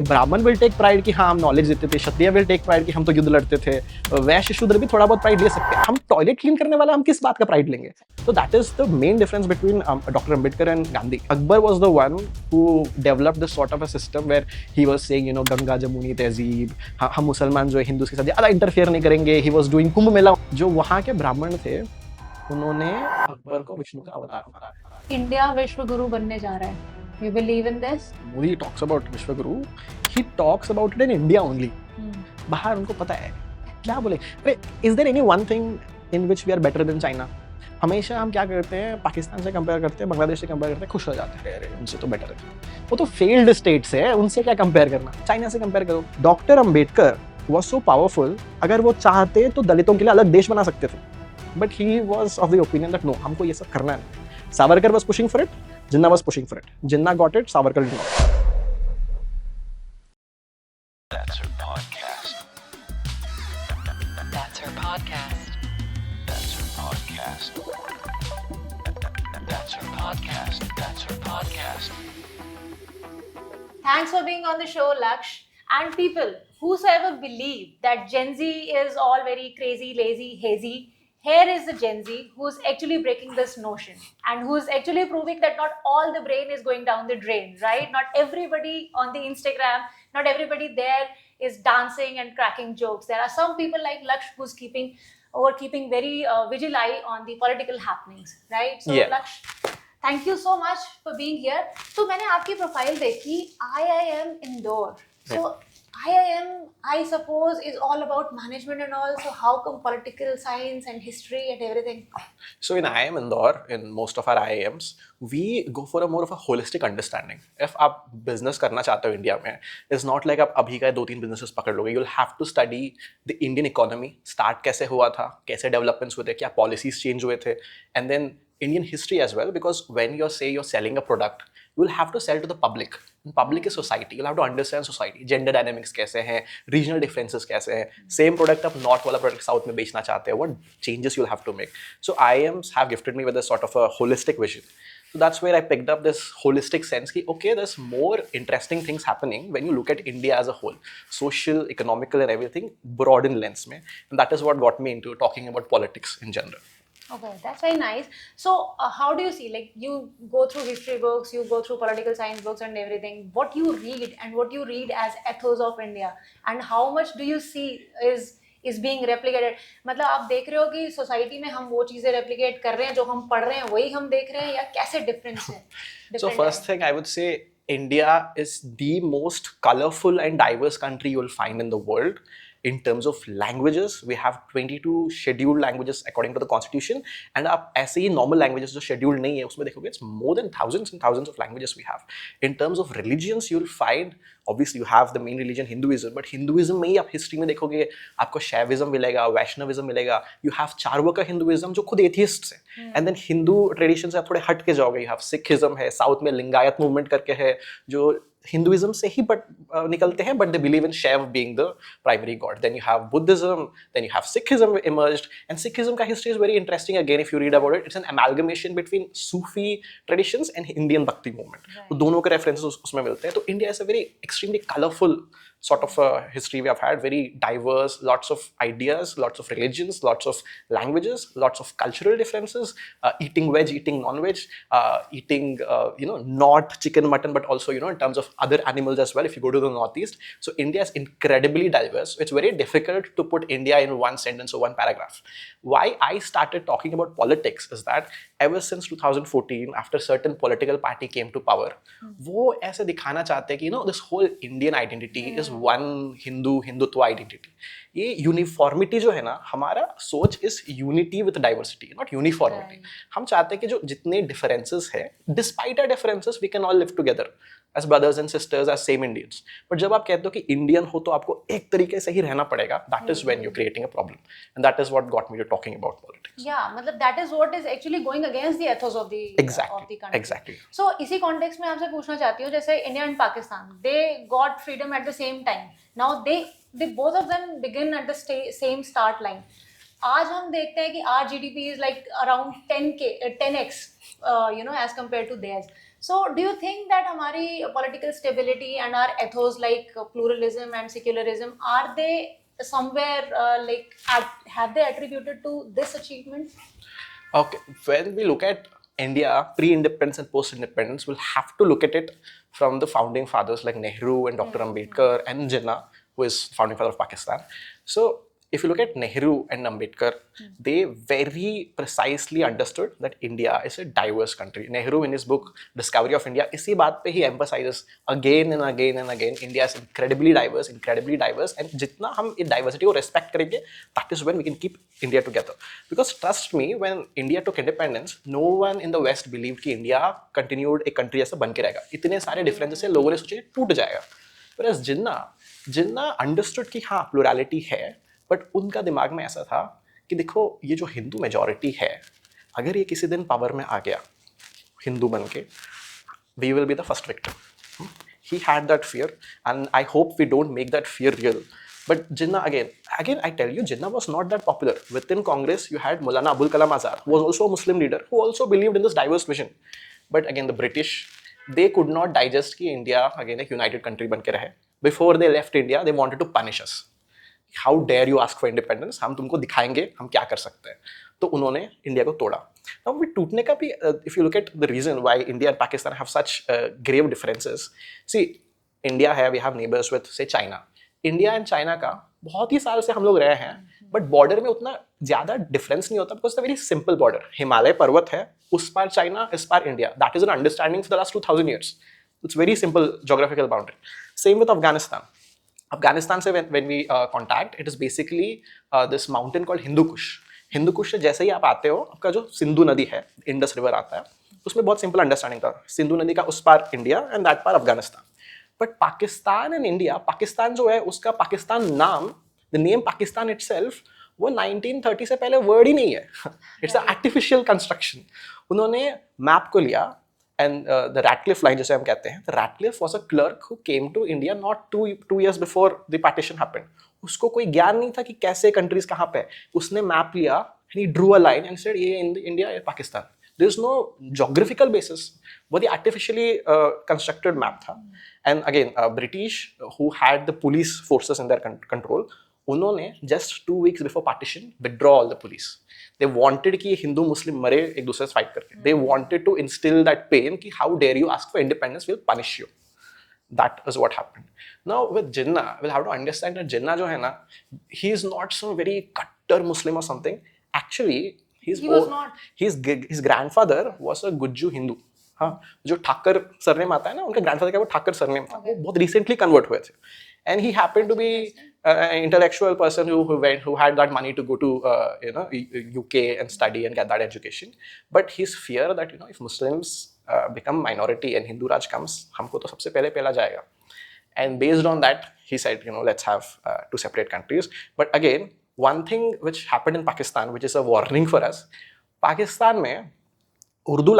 ब्राह्मण will take pride कि हाँ हम नॉलेज देते थे, क्षत्रिय विल टेक प्राइड कि हम तो युद्ध लड़ते थे, वैश्य शूद्र भी थोड़ा बहुत प्राइड ले सकते हैं। हम टॉयलेट क्लीन करने वाला हम किस बात का प्राइड लेंगे? So that is the main difference between Dr. Ambedkar and Gandhi. Akbar was the one who developed this sort of a system where he was saying, Ganga Jamuni तहजीब, हम मुसलमान जो है हिंदू के साथ ज़्यादा इंटरफेयर नहीं करेंगे. He was doing Kumbh Mela. जो वहाँ के ब्राह्मण थे, उन्होंने अकबर को विष्णु का अवतार माना. इंडिया विश्व गुरु बनने जा रहा है. You believe in this? Modi talks about Vishwaguru. He talks about it in India only. बाहर उनको पता है क्या बोले. अरे is there any one thing in which we are better than China? हमेशा हम क्या करते हैं, पाकिस्तान से कंपेयर करते हैं, बांग्लादेश से कंपेयर करते हैं, खुश हो जाते हैं, अरे उनसे तो बेटर है. वो तो फेल्ड स्टेट्स है, उनसे क्या कंपेयर करना. चाइना से कंपेयर करो. Doctor Ambedkar was so powerful, अगर वो चाहते तो दलितों के लिए अलग देश बना सकते थे. But he was of the opinion that no, हमको ये सब करना है. Savarkar was pushing for it, Jinnah was pushing for it. Jinnah got it, Savarkar did not. That's her podcast. That's her podcast. That's her podcast. That's her podcast. That's her podcast. Thanks for being on the show, Laksh. And people, whosoever believe that Gen Z is all very crazy, lazy, hazy, here is the Gen Z who's actually breaking this notion and who's actually proving that not all the brain is going down the drain, right? Not everybody on the Instagram, not everybody there is dancing and cracking jokes. There are some people like Laksh who's keeping very vigil eye on the political happenings, right? So Yeah. Laksh, thank you so much for being here. So मैंने आपकी profile देखी, IIM Indore. So IIM, I suppose, is all about management and all. So how come political science and history and everything? So in IIM Indore, in most of our IIMs, we go for a more of a holistic understanding. If आप business करना चाहते हो India में, it's not like आप अभी का 2-3 businesses पकड़ लोगे. You'll have to study the Indian economy, start कैसे हुआ था, कैसे developments हुए थे, क्या policies change हुए थे, and then Indian history as well, because when you're selling a product, you will have to sell to the public. And public is society. You'll have to understand society. Gender dynamics कैसे हैं, regional differences कैसे हैं, same product आप north वाला product south में बेचना चाहते हो, what changes you'll have to make. So IIMs have gifted me with a sort of a holistic vision. So that's where I picked up this holistic sense कि okay, there's more interesting things happening when you look at India as a whole, social, economical and everything, broad in lens में. And that is what got me into talking about politics in general. Okay, that's very nice. So, how do you see, like, you go through history books, you go through political science books and everything, what you read and what you read as ethos of India, and how much do you see is being replicated? मतलब आप देख रहे हो कि society में हम वो चीज़ें replicate कर रहे हैं जो हम पढ़ रहे हैं वही हम देख रहे हैं, या कैसे difference है? So first thing I would say, India is the most colorful and diverse country you will find in the world. In terms of languages, we have 22 scheduled languages according to the constitution, and आप ऐसे ही normal languages जो scheduled नहीं है उसमें देखोगे it's more than thousands and thousands of languages we have. In terms of religions, you'll find obviously you have the main religion Hinduism, but Hinduism में ही आप history में देखोगे आपको Shaivism मिलेगा, Vaishnavism मिलेगा, you have Charvaka Hinduism जो खुद atheists हैं, and then Hindu tradition से आप थोड़े हट के जाओगे, you have Sikhism है, South में लिंगायत movement करके है जो Hinduism से ही निकलते हैं, but they believe in Shiva being the primary god. Then you have Buddhism, then you have Sikhism emerged, and Sikhism का history is very interesting again if you read about it. It's an amalgamation between Sufi traditions and Indian Bhakti movement. तो दोनों के references उसमें मिलते हैं. तो India is a very extremely colorful sort of a history we have had, very diverse, lots of ideas, lots of religions, lots of languages, lots of cultural differences, eating veg, eating non-veg, eating, not chicken, mutton, but also, in terms of other animals as well, if you go to the Northeast. So India is incredibly diverse. It's very difficult to put India in one sentence or one paragraph. Why I started talking about politics is that ever since 2014, after certain political party came to power, वो ऐसे दिखाना चाहते हैं कि this whole Indian identity is one Hindutva identity. ये uniformity जो है ना, हमारा सोच is unity with diversity, not uniformity. हम चाहते हैं कि जो जितने डिफरेंसेस है, despite our differences we can all live together as brothers and sisters, as same Indians. But जब आप कहते हो कि इंडियन हो तो आपको एक तरीके से ही रहना पड़ेगा, that is when you're creating a problem. And that is what got me to talking about politics. Yeah, मतलब that is what is actually going against the ethos of the country. Exactly. So इसी context में आपसे पूछना चाहती हूँ, जैसे India and Pakistan, they got freedom at the same time. Now they both of them begin at the same start line. आज हम देखते हैं कि our GDP is like around 10x, as compared to theirs. So, do you think that हमारी political stability and our ethos like pluralism and secularism are they somewhere have they attributed to this achievement? Okay, when we look at India pre-independence and post-independence, we'll have to look at it from the founding fathers like Nehru and Dr. Ambedkar and Jinnah, who is founding father of Pakistan. So if you look at Nehru and Ambedkar, they very precisely understood that India is a diverse country. Nehru, in his book Discovery of India, इसी बात पे ही emphasizes again and again and again, India is incredibly diverse, and जितना हम इस diversity को respect करेंगे, that is when we can keep India together. Because trust me, when India took independence, no one in the West believed कि India continued एक country ऐसा बन के रहेगा. इतने सारे differences से लोगों ने सोचा कि टूट जाएगा. Whereas Jinnah understood कि हाँ plurality है, बट उनका दिमाग में ऐसा था कि देखो ये जो हिंदू मेजॉरिटी है, अगर ये किसी दिन पावर में आ गया हिंदू बन के, we will be the first victim. He had that fear and I hope we don't make that fear real. But Jinnah, again, I tell you, Jinnah was not that popular. Within Congress, you had Maulana Abul Kalam Azad, who was also a Muslim leader, who also believed in this diverse vision. But again, the British, they could not digest कि India again एक united country बन के रहे. Before they left India, they wanted to punish us. How dare you ask for independence? हम तुमको दिखाएंगे हम क्या कर सकते हैं. तो उन्होंने इंडिया को तोड़ा. Now we टूटने का भी, if you look at the reason why India and Pakistan have such grave differences. See, India है, we have neighbors with say China. India and China का बहुत ही साल से हम लोग रहे हैं, बट बॉर्डर में उतना ज्यादा डिफरेंस नहीं होता because it's a very simple border. Himalaya पर्वत है, उस पार चाइना, इस पार India. That is an understanding for the last 2000 years. It's very simple geographical boundary. Same with Afghanistan. Afghanistan से when we contact, it is basically this mountain called Hindu Kush. Hindu Kush से जैसे ही आप आते हो, आपका जो सिंधु नदी है, इंडस रिवर आता है, उसमें बहुत सिंपल अंडरस्टैंडिंग था. सिंधु नदी का उस पार इंडिया एंड दैट पार Afghanistan. But Pakistan and India, Pakistan जो है उसका पाकिस्तान नाम, द नेम पाकिस्तान इटसेल्फ, वो 1930 से पहले वर्ड ही नहीं है. It's a artificial construction. उन्होंने मैप को लिया एंड द रैटक्लिफ लाइन जैसे हम कहते हैं, the Radcliffe was a clerk who came to India not two years before the partition happened. उसको कोई ज्ञान नहीं था कि कैसे कंट्रीज कहाँ पे. उसने मैप लिया and he drew a line and said ये इंडिया, ये Pakistan. There is no geographical basis. वो the artificially constructed map था. And again, British who had the police forces in their control, उन्होंने just 2 weeks before partition withdraw all the police. They wanted कि हिंदू मुस्लिम मरे एक दूसरे से fight करके. They wanted to instill that pain कि how dare you ask for independence, we'll punish you. That is what happened. Now with Jinnah, we'll have to understand that Jinnah जो है ना, he is not some very cutter Muslim or something. Actually, He was not. His grandfather was a Gujju Hindu. हाँ, जो Thakur surname आता है ना, उनके grandfather का वो ठाकर सरनेम था. वो बहुत रिसेंटली कन्वर्ट हुए थे. And he happened to be an intellectual person who had that money to go to UK and study and get that education. But his fear that if Muslims become minority and Hindu Raj comes, हमको तो सबसे पहले पहला जाएगा. And based on that, he said, let's have 2 separate countries. But again, one thing which happened in Pakistan, which is a warning for us, Pakistan में Urdu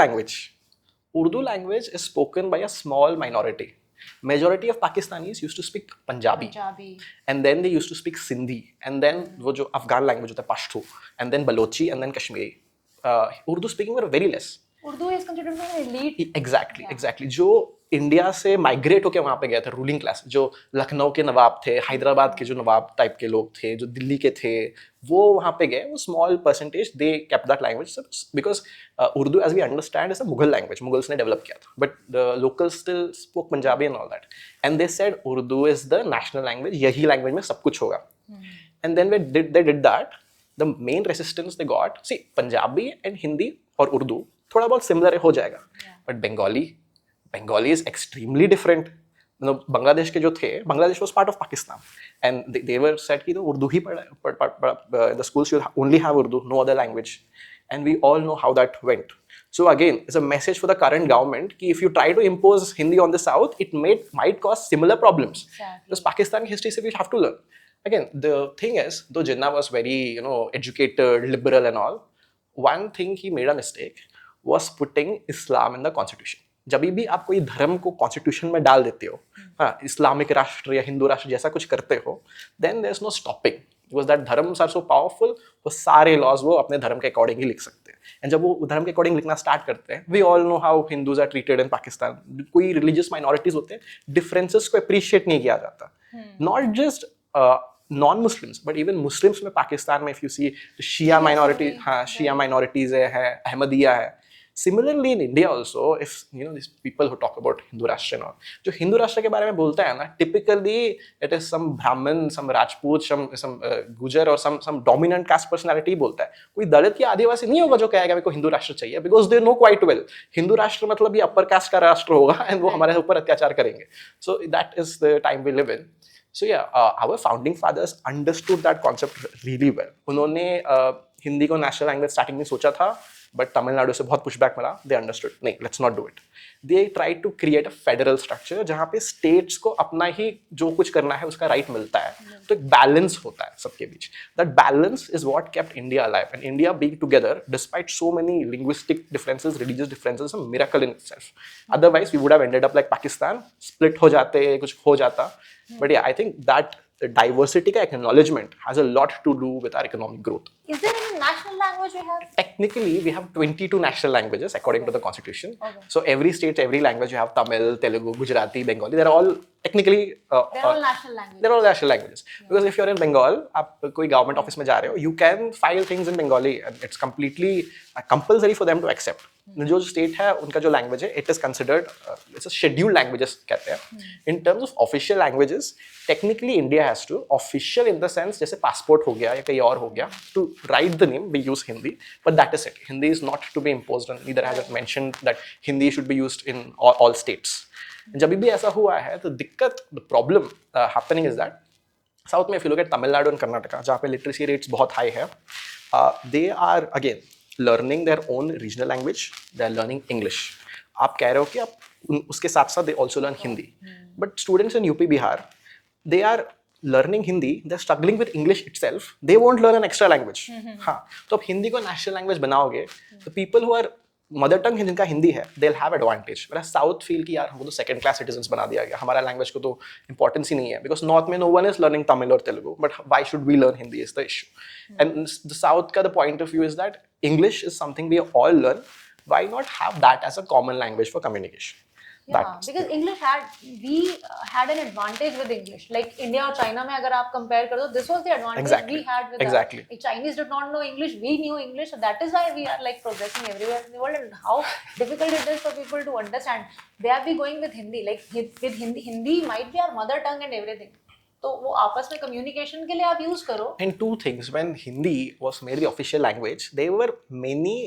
language is spoken by a small minority. Majority of Pakistanis used to speak Punjabi. And then they used to speak Sindhi. And then वो जो Afghan language होता है Pashto. And then Balochi and then Kashmiri. Urdu speaking were very less. Urdu is considered an elite. Exactly. जो India से migrate होकर वहाँ पे गया था रूलिंग क्लास, जो लखनऊ के नवाब थे, हैदराबाद के जो नवाब टाइप के लोग थे, जो दिल्ली के थे, वो वहाँ पे गए. वो small percentage they kept that language because Urdu as we understand is a Mughal language. Mughals ने डेवलप किया था, but the locals still spoke Punjabi and all that. And they said Urdu is the national language, यही लैंग्वेज में सब कुछ होगा. And then they did that, the main resistance they got, see, Punjabi and Hindi और उर्दू थोड़ा बहुत सिमिलर हो जाएगा, but Bengali is extremely different. Bangladesh के जो थे, Bangladesh was part of Pakistan, and they were said कि तो उर्दू ही पढ़ा, the schools should only have Urdu, no other language, and we all know how that went. So again, it's a message for the current government कि if you try to impose Hindi on the South, it might cause similar problems. Because Pakistan history se we have to learn. Again, the thing is, though Jinnah was very educated, liberal and all, one thing he made a mistake was putting Islam in the constitution. जब भी आप कोई धर्म को constitution में डाल देते हो, हाँ, इस्लामिक राष्ट्र या हिंदू राष्ट्र जैसा कुछ करते हो, then there is no stopping. Because that dharmas are so powerful, वो सारे लॉज वो अपने धर्म के अकॉर्डिंग ही लिख सकते हैं. एंड जब वो धर्म के अकॉर्डिंग लिखना स्टार्ट करते हैं, we all know how Hindus are treated in Pakistan. कोई रिलीजियस माइनॉरिटीज होते हैं, डिफरेंसेस को अप्रिशिएट नहीं किया जाता. Not just non-Muslims, but even Muslims में पाकिस्तान में if you see Shia minority, हाँ Shia minorities है अहमदिया है. Similarly in India also, if you know these people who talk about Hindu Rashtra and all, जो हिंदू राष्ट्र के बारे में बोलता है ना, typically it is some Brahmin, some Rajput, some Gujar or some dominant caste personality बोलता है. कोई दलित या आदिवासी नहीं होगा जो कहेगा मेरे को हिंदू राष्ट्र चाहिए, because they know quite well Hindu राष्ट्र मतलब ये upper caste का राष्ट्र होगा and वो हमारे ऊपर अत्याचार करेंगे. So that is the time we live in. So yeah, our founding fathers understood that concept really well. उन्होंने हिंदी को नेशनल लैंग्वेज स्टार्टिंग में सोचा था, बट तमिलनाडु से बहुत पुशबैक मिला. दे अंडरस्टूड नहीं, let's not do it. They try to create a federal structure जहाँ पे स्टेट्स को अपना ही जो कुछ करना है उसका राइट मिलता है. तो एक बैलेंस होता है सबके बीच. That balance is what kept India alive. And India being together despite so many linguistic differences, religious differences, a miracle in itself. Otherwise we would have ended up like Pakistan, split हो जाते, कुछ हो जाता. But yeah, I think that diversity का acknowledgement has a lot to do with our economic growth. Is there any national language we have? Technically, we have 22 national languages according to the constitution. Okay. So every state, every language, you have Tamil, Telugu, Gujarati, Bengali. They're all technically They're all national languages. they're all national languages. Because if you're in Bengal, आप कोई government office में जा रहे हो, you can file things in Bengali and it's completely compulsory for them to accept. जो state है उनका जो लैंग्वेज है, it is considered it's a scheduled languages कहते हैं. In terms of official languages, technically India has two official in the sense जैसे passport हो गया या कहीं और हो गया, to write the name we use Hindi, but that is it. Hindi is not to be imposed on, neither has it mentioned that Hindi should be used in all states. जब भी ऐसा हुआ है तो दिक्कत, the problem happening is that south में if you look at Tamil Nadu and Karnataka, जहाँ पे लिटरेसी रेट्स बहुत हाई है, they are again learning their own regional language. They are learning English. आप कह रहे हो कि आप उसके साथ साथ they also learn Hindi. But students in UP Bihar, they are learning Hindi. They're struggling with English itself. They won't learn an extra language. हाँ, तो आप हिंदी को national language बनाओगे, तो people who are mother tongue जिनका हिंदी है, they'll have advantage. Whereas South feel कि यार हमको तो second class citizens बना दिया गया, हमारा language को तो importance ही नहीं है. Because North में no one is learning Tamil or Telugu, but why should we learn Hindi is the issue. And the South का the point of view is that English is something we all learn. Why not have that as a common language for communication? Yeah, because English we had an advantage with English. Like India और China में अगर आप compare करो, this was the advantage we had with exactly. Like Chinese did not know English, we knew English, so that is why we are like progressing everywhere in the world. And how difficult it is for people to understand. They are be going with Hindi, like with Hindi might be our mother tongue and everything. तो वो आपस में communication के लिए आप use करो. And two things, when Hindi was made the official language, there were many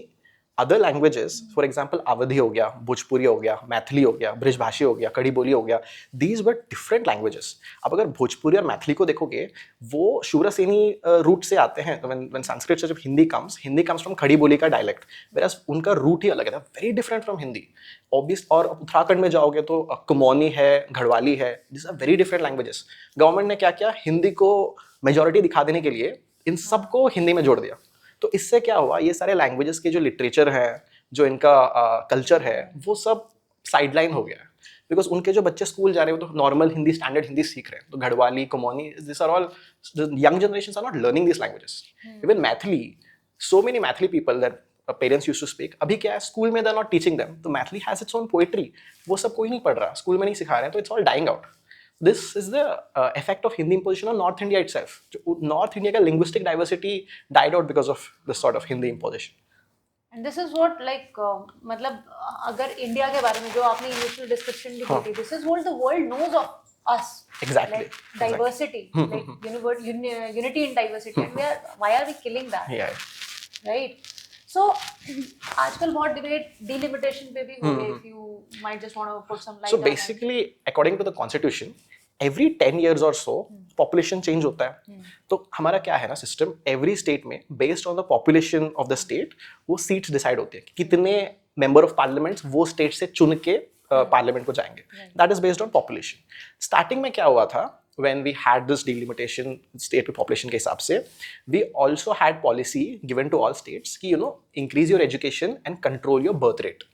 other languages, for example अवधी हो गया, भोजपुरी हो गया, मैथिली हो गया, ब्रिजभाषी हो गया, कड़ी बोली हो गया. These were different languages. अब अगर भोजपुरी और मैथिली को देखोगे, वो शूरसेनी रूट से आते हैं. When Sanskrit से जब हिंदी comes from खड़ी बोली का dialect, whereas उनका रूट ही अलग है, very different from Hindi. Obvious. और उत्तराखंड में जाओगे तो कुमाऊनी है, गढ़वाली है. These are very different languages. Government ने क्या किया, हिंदी को मेजॉरिटी दिखा देने के लिए इन सबको हिंदी में जोड़ दिया. तो इससे क्या हुआ, ये सारे लैंग्वेजेस के जो लिटरेचर है, जो इनका कल्चर है, वो सब साइडलाइन हो गया है. बिकॉज उनके जो बच्चे स्कूल जा रहे हो तो नॉर्मल हिंदी, स्टैंडर्ड हिंदी सीख रहे हैं. तो Garhwali, Kumaoni, this are all, young generations are not learning this languages. Even Maithili, so many Maithili people that parents used to speak, अभी क्या है, स्कूल में they are not teaching them. तो Maithili has its own poetry, वो सब कोई नहीं पढ़ रहा, स्कूल में नहीं सिखा रहे हैं, तो it's all dying out. This is the effect of Hindi imposition on North India itself. North India का linguistic diversity died out because of this sort of Hindi imposition. And this is what like मतलब अगर India के बारे में जो आपने initial description दी थी, this is what the world knows of us. Exactly. Like diversity, like unity in diversity. And why are we killing that? Yeah. Right. So आजकल बहुत debate delimitation पे भी हो रही है. If you might just want to put some light So on basically, according to the constitution, every 10 years or so, population change होता है. तो हमारा क्या है ना सिस्टम, every state में based on the population of the state, वो seats decide होती है कि कितने member of parliaments वो state से चुन के पार्लियामेंट को जाएंगे. That is based on population. Starting में क्या हुआ था, when we had this delimitation state to population के हिसाब से, we also had policy given to all states कि increase your education and control your birth rate.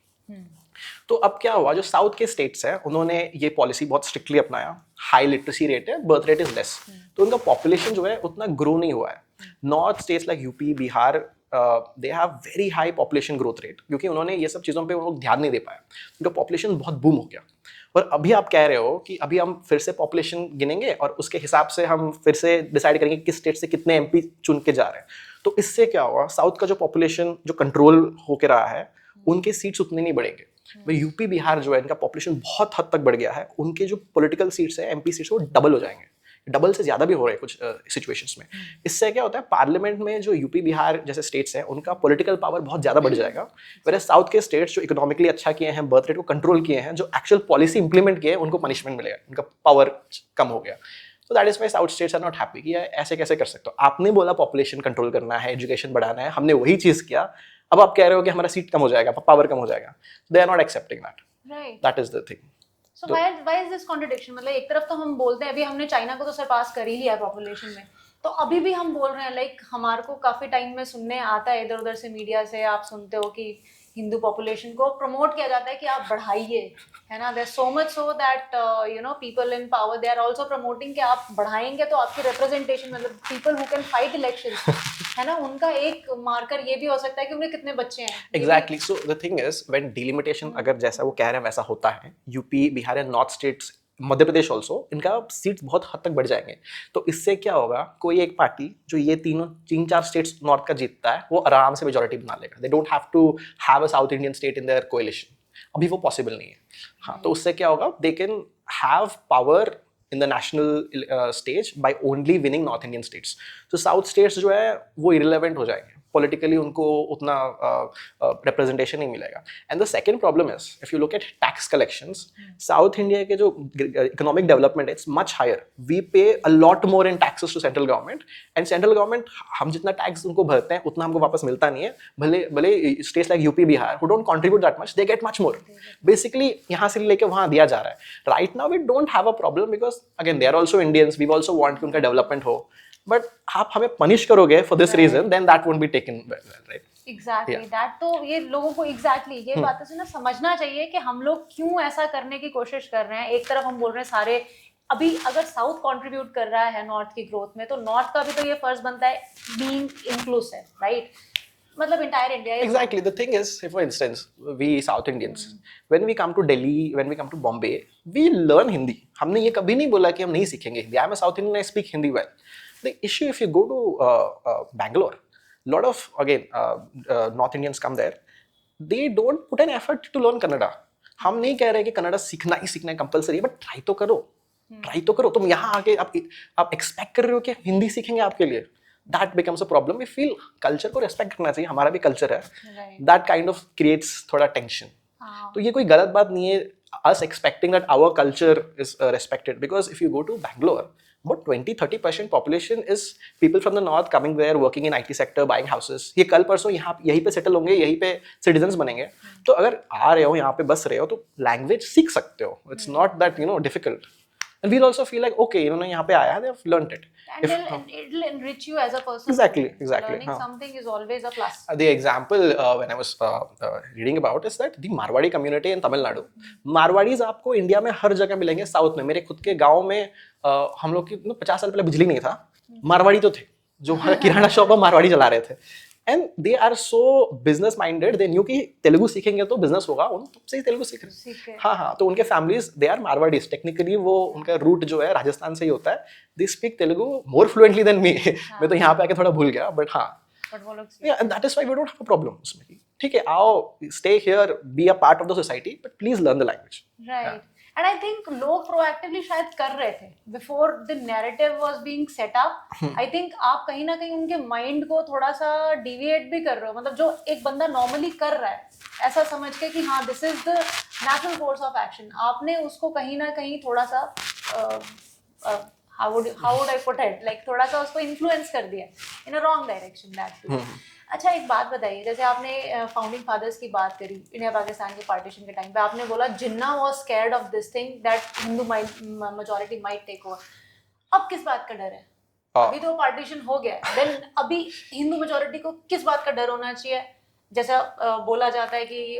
तो अब क्या हुआ, जो साउथ के स्टेट्स हैं उन्होंने ये पॉलिसी बहुत स्ट्रिक्टली अपनाया, हाई लिटरेसी रेट है, बर्थ रेट इज लेस, तो उनका पॉपुलेशन जो है उतना ग्रो नहीं हुआ है. North states like UP, Bihar, they have very high population growth rate, क्योंकि उन्होंने ये सब चीज़ों पे वो लोग ध्यान नहीं दे पाए, उनका पॉपुलेशन बहुत बूम हो गया. और अभी आप कह रहे हो कि अभी हम फिर से पॉपुलेशन गिनेंगे और उसके हिसाब से हम फिर से डिसाइड करेंगे किस स्टेट से कितने एमपी चुन के जा रहे हैं. तो इससे क्या हुआ, साउथ का जो पॉपुलेशन जो कंट्रोल होके रहा है, उनके सीट्स उतने नहीं बढ़ेंगे. भाई यूपी बिहार जो है इनका पॉपुलेशन बहुत हद तक बढ़ गया है, उनके जो पॉलिटिकल सीट्स है, एमपी सीट्स, वो डबल हो जाएंगे, डबल से ज़्यादा भी हो रहे हैं कुछ सिचुएशंस में. इससे क्या होता है, पार्लियामेंट में जो यूपी बिहार जैसे स्टेट्स हैं उनका पॉलिटिकल पावर बहुत ज़्यादा बढ़ जाएगा. वेयर साउथ के स्टेट्स जो इकोनॉमिकली अच्छा किए हैं, बर्थ रेट को कंट्रोल किए हैं, जो एक्चुअल पॉलिसी इंप्लीमेंट किए हैं, उनको पनिशमेंट मिलेगा, उनका पावर कम हो गया. तो that is why south states are not happy कि ऐसे कैसे कर सकते हो. आपने बोला पॉपुलेशन कंट्रोल करना है, एजुकेशन बढ़ाना है, हमने वही चीज़ किया, अब आप कह रहे हो कि हमारा सीट कम हो जाएगा, पावर कम हो जाएगा. They are not accepting that. Right. That is the thing. So why is this contradiction? मतलब एक तरफ तो हम बोलते हैं अभी हमने चाइना को तो सरपास कर ही लिया है पॉपुलेशन में, तो अभी भी हम बोल रहे हैं लाइक हमारे को काफी टाइम में सुनने आता है इधर उधर से मीडिया से, आप सुनते हो कि हिंदू पॉपुलेशन को प्रमोट किया जाता है कि आप बढ़ाइए, है ना. There so much so that you know people in power they are also promoting कि आप बढ़ाएंगे तो आपकी रिप्रेजेंटेशन, मतलब people who can fight elections, है ना, उनका एक मार्कर ये भी हो सकता है कि उन्हें कितने बच्चे हैं. Exactly. So the thing is when delimitation अगर जैसा वो कह रहे हैं वैसा होता है, UP Bihar and north states, Madhya Pradesh also, इनका सीट्स बहुत हद तक बढ़ जाएंगे. तो इससे क्या होगा, कोई एक पार्टी जो ये तीन चार स्टेट्स नॉर्थ का जीतता है, वो आराम से मेजोरिटी बना लेगा. They don't have to have a South Indian state in their coalition. अभी वो पॉसिबल नहीं है. हाँ, तो उससे क्या होगा, they can have power in the national stage by only winning north Indian states. तो साउथ स्टेट्स जो है वो इरिलेवेंट हो जाएंगे, पॉलिटिकली उनको उतना रिप्रेजेंटेशन नहीं मिलेगा. And the second problem is, if you look at tax collections, South India के जो इकोनॉमिक डेवलपमेंट है, it's much higher. We pay a lot more in taxes to central government, and central government, हम जितना tax उनको भरते हैं उतना हमको वापस मिलता नहीं है. भले भले states like UP Bihar who don't contribute that much, they get much more. Basically यहाँ से लेके वहाँ दिया जा रहा है. Right now we don't have a problem because again they are also Indians, we also want कि उनका डेवलपमेंट हो. बट आप हमें पनिश करोगे for this reason, then that won't be taken well, right. Exactly Yeah. That. तो ये लोगों को एग्जैक्टली ये बातें से ना समझना चाहिए कि हम लोग क्यों ऐसा करने की कोशिश कर रहे हैं. एक तरफ हम बोल रहे हैं सारे, अभी अगर साउथ कंट्रीब्यूट कर रहा है नॉर्थ की ग्रोथ में, तो नॉर्थ का भी तो ये फर्ज बनता है बीइंग इंक्लूसिव, राइट. मतलब entire India. Exactly. The thing is, say for instance, we South Indians, when we come to Delhi, when we come to Bombay, we learn Hindi. हमने ये कभी नहीं बोला कि हम नहीं सीखेंगे Hindi. I'm a South Indian, I speak Hindi well. The issue, if you go to Bangalore, lot of again North Indians come there. They don't put an effort to learn Kannada. हम नहीं कह रहे कि कन्नड़ा सीखना ही सीखना है कंपलसरी, बट ट्राई तो करो. ट्राई तो करो. तुम यहाँ आके आप एक्सपेक्ट कर रहे हो कि हिंदी सीखेंगे आपके लिए. That becomes a problem. We feel culture को रेस्पेक्ट करना चाहिए, हमारा भी कल्चर है. That kind of creates थोड़ा टेंशन. तो ये कोई गलत बात नहीं है, us expecting that our culture is respected, because if you go to Bangalore, about 20-30% population is people from the north coming there, working in IT sector, buying houses. ये कल परसों यहाँ यहीं पे सेटल होंगे, यहीं पे सिटीजन्स बनेंगे. तो अगर आ रहे हो यहाँ पे बस रहे हो तो लैंग्वेज सीख सकते हो. It's not that difficult. And we'll also feel like, okay, यहाँ पे आया है, they have learned it. And it'll enrich you as a person. Exactly. Learning something is always a plus. The example when I was reading about is that the Marwadi community in Tamil Nadu. Marwadis आपको India में हर जगह मिलेंगे. South में मेरे खुद के गांव में हम लोग की 50 साल पहले बिजली नहीं था, मारवाड़ी तो थे जो हमारा किराना शॉप है, मारवाड़ी चला रहे थे. And they are so business minded, they knew कि तेलुगु सीखेंगे तो बिजनेस होगा, उन तब से ही तेलुगु सीख रहे. हाँ, तो उनके families they are Marwaris. Technically वो उनका रूट जो है राजस्थान से ही होता है. They speak Telugu more fluently than me. मैं तो यहाँ पे आके थोड़ा भूल गया, बट हाँ, that is why we don't have a problem उसमें. ठीक है, आओ, stay here, be a part of the society, but please learn the language. Right. And I think लोग प्रोएक्टिवली शायद कर रहे थे before the narrative was being set up. I think आप कहीं ना कहीं उनके माइंड को थोड़ा सा डिविएट भी कर रहे हो. मतलब जो एक बंदा नॉर्मली कर रहा है ऐसा समझ के कि हाँ this is the natural course of action, आपने उसको कहीं ना कहीं थोड़ा सा how would I put it, like थोड़ा सा उसको इन्फ्लुएंस कर दिया इन अ रॉन्ग डायरेक्शन. दैट. अच्छा, एक बात बताइए, जैसे आपने फाउंडिंग फादर्स की बात करी इंडिया पाकिस्तान के पार्टीशन के टाइम पे, आपने बोला Jinnah was scared of this thing that Hindu majority might take over. अब किस बात का डर है? अभी तो पार्टीशन हो गया, देन अभी हिंदू मेजॉरिटी को किस बात का डर होना चाहिए? जैसा बोला जाता है कि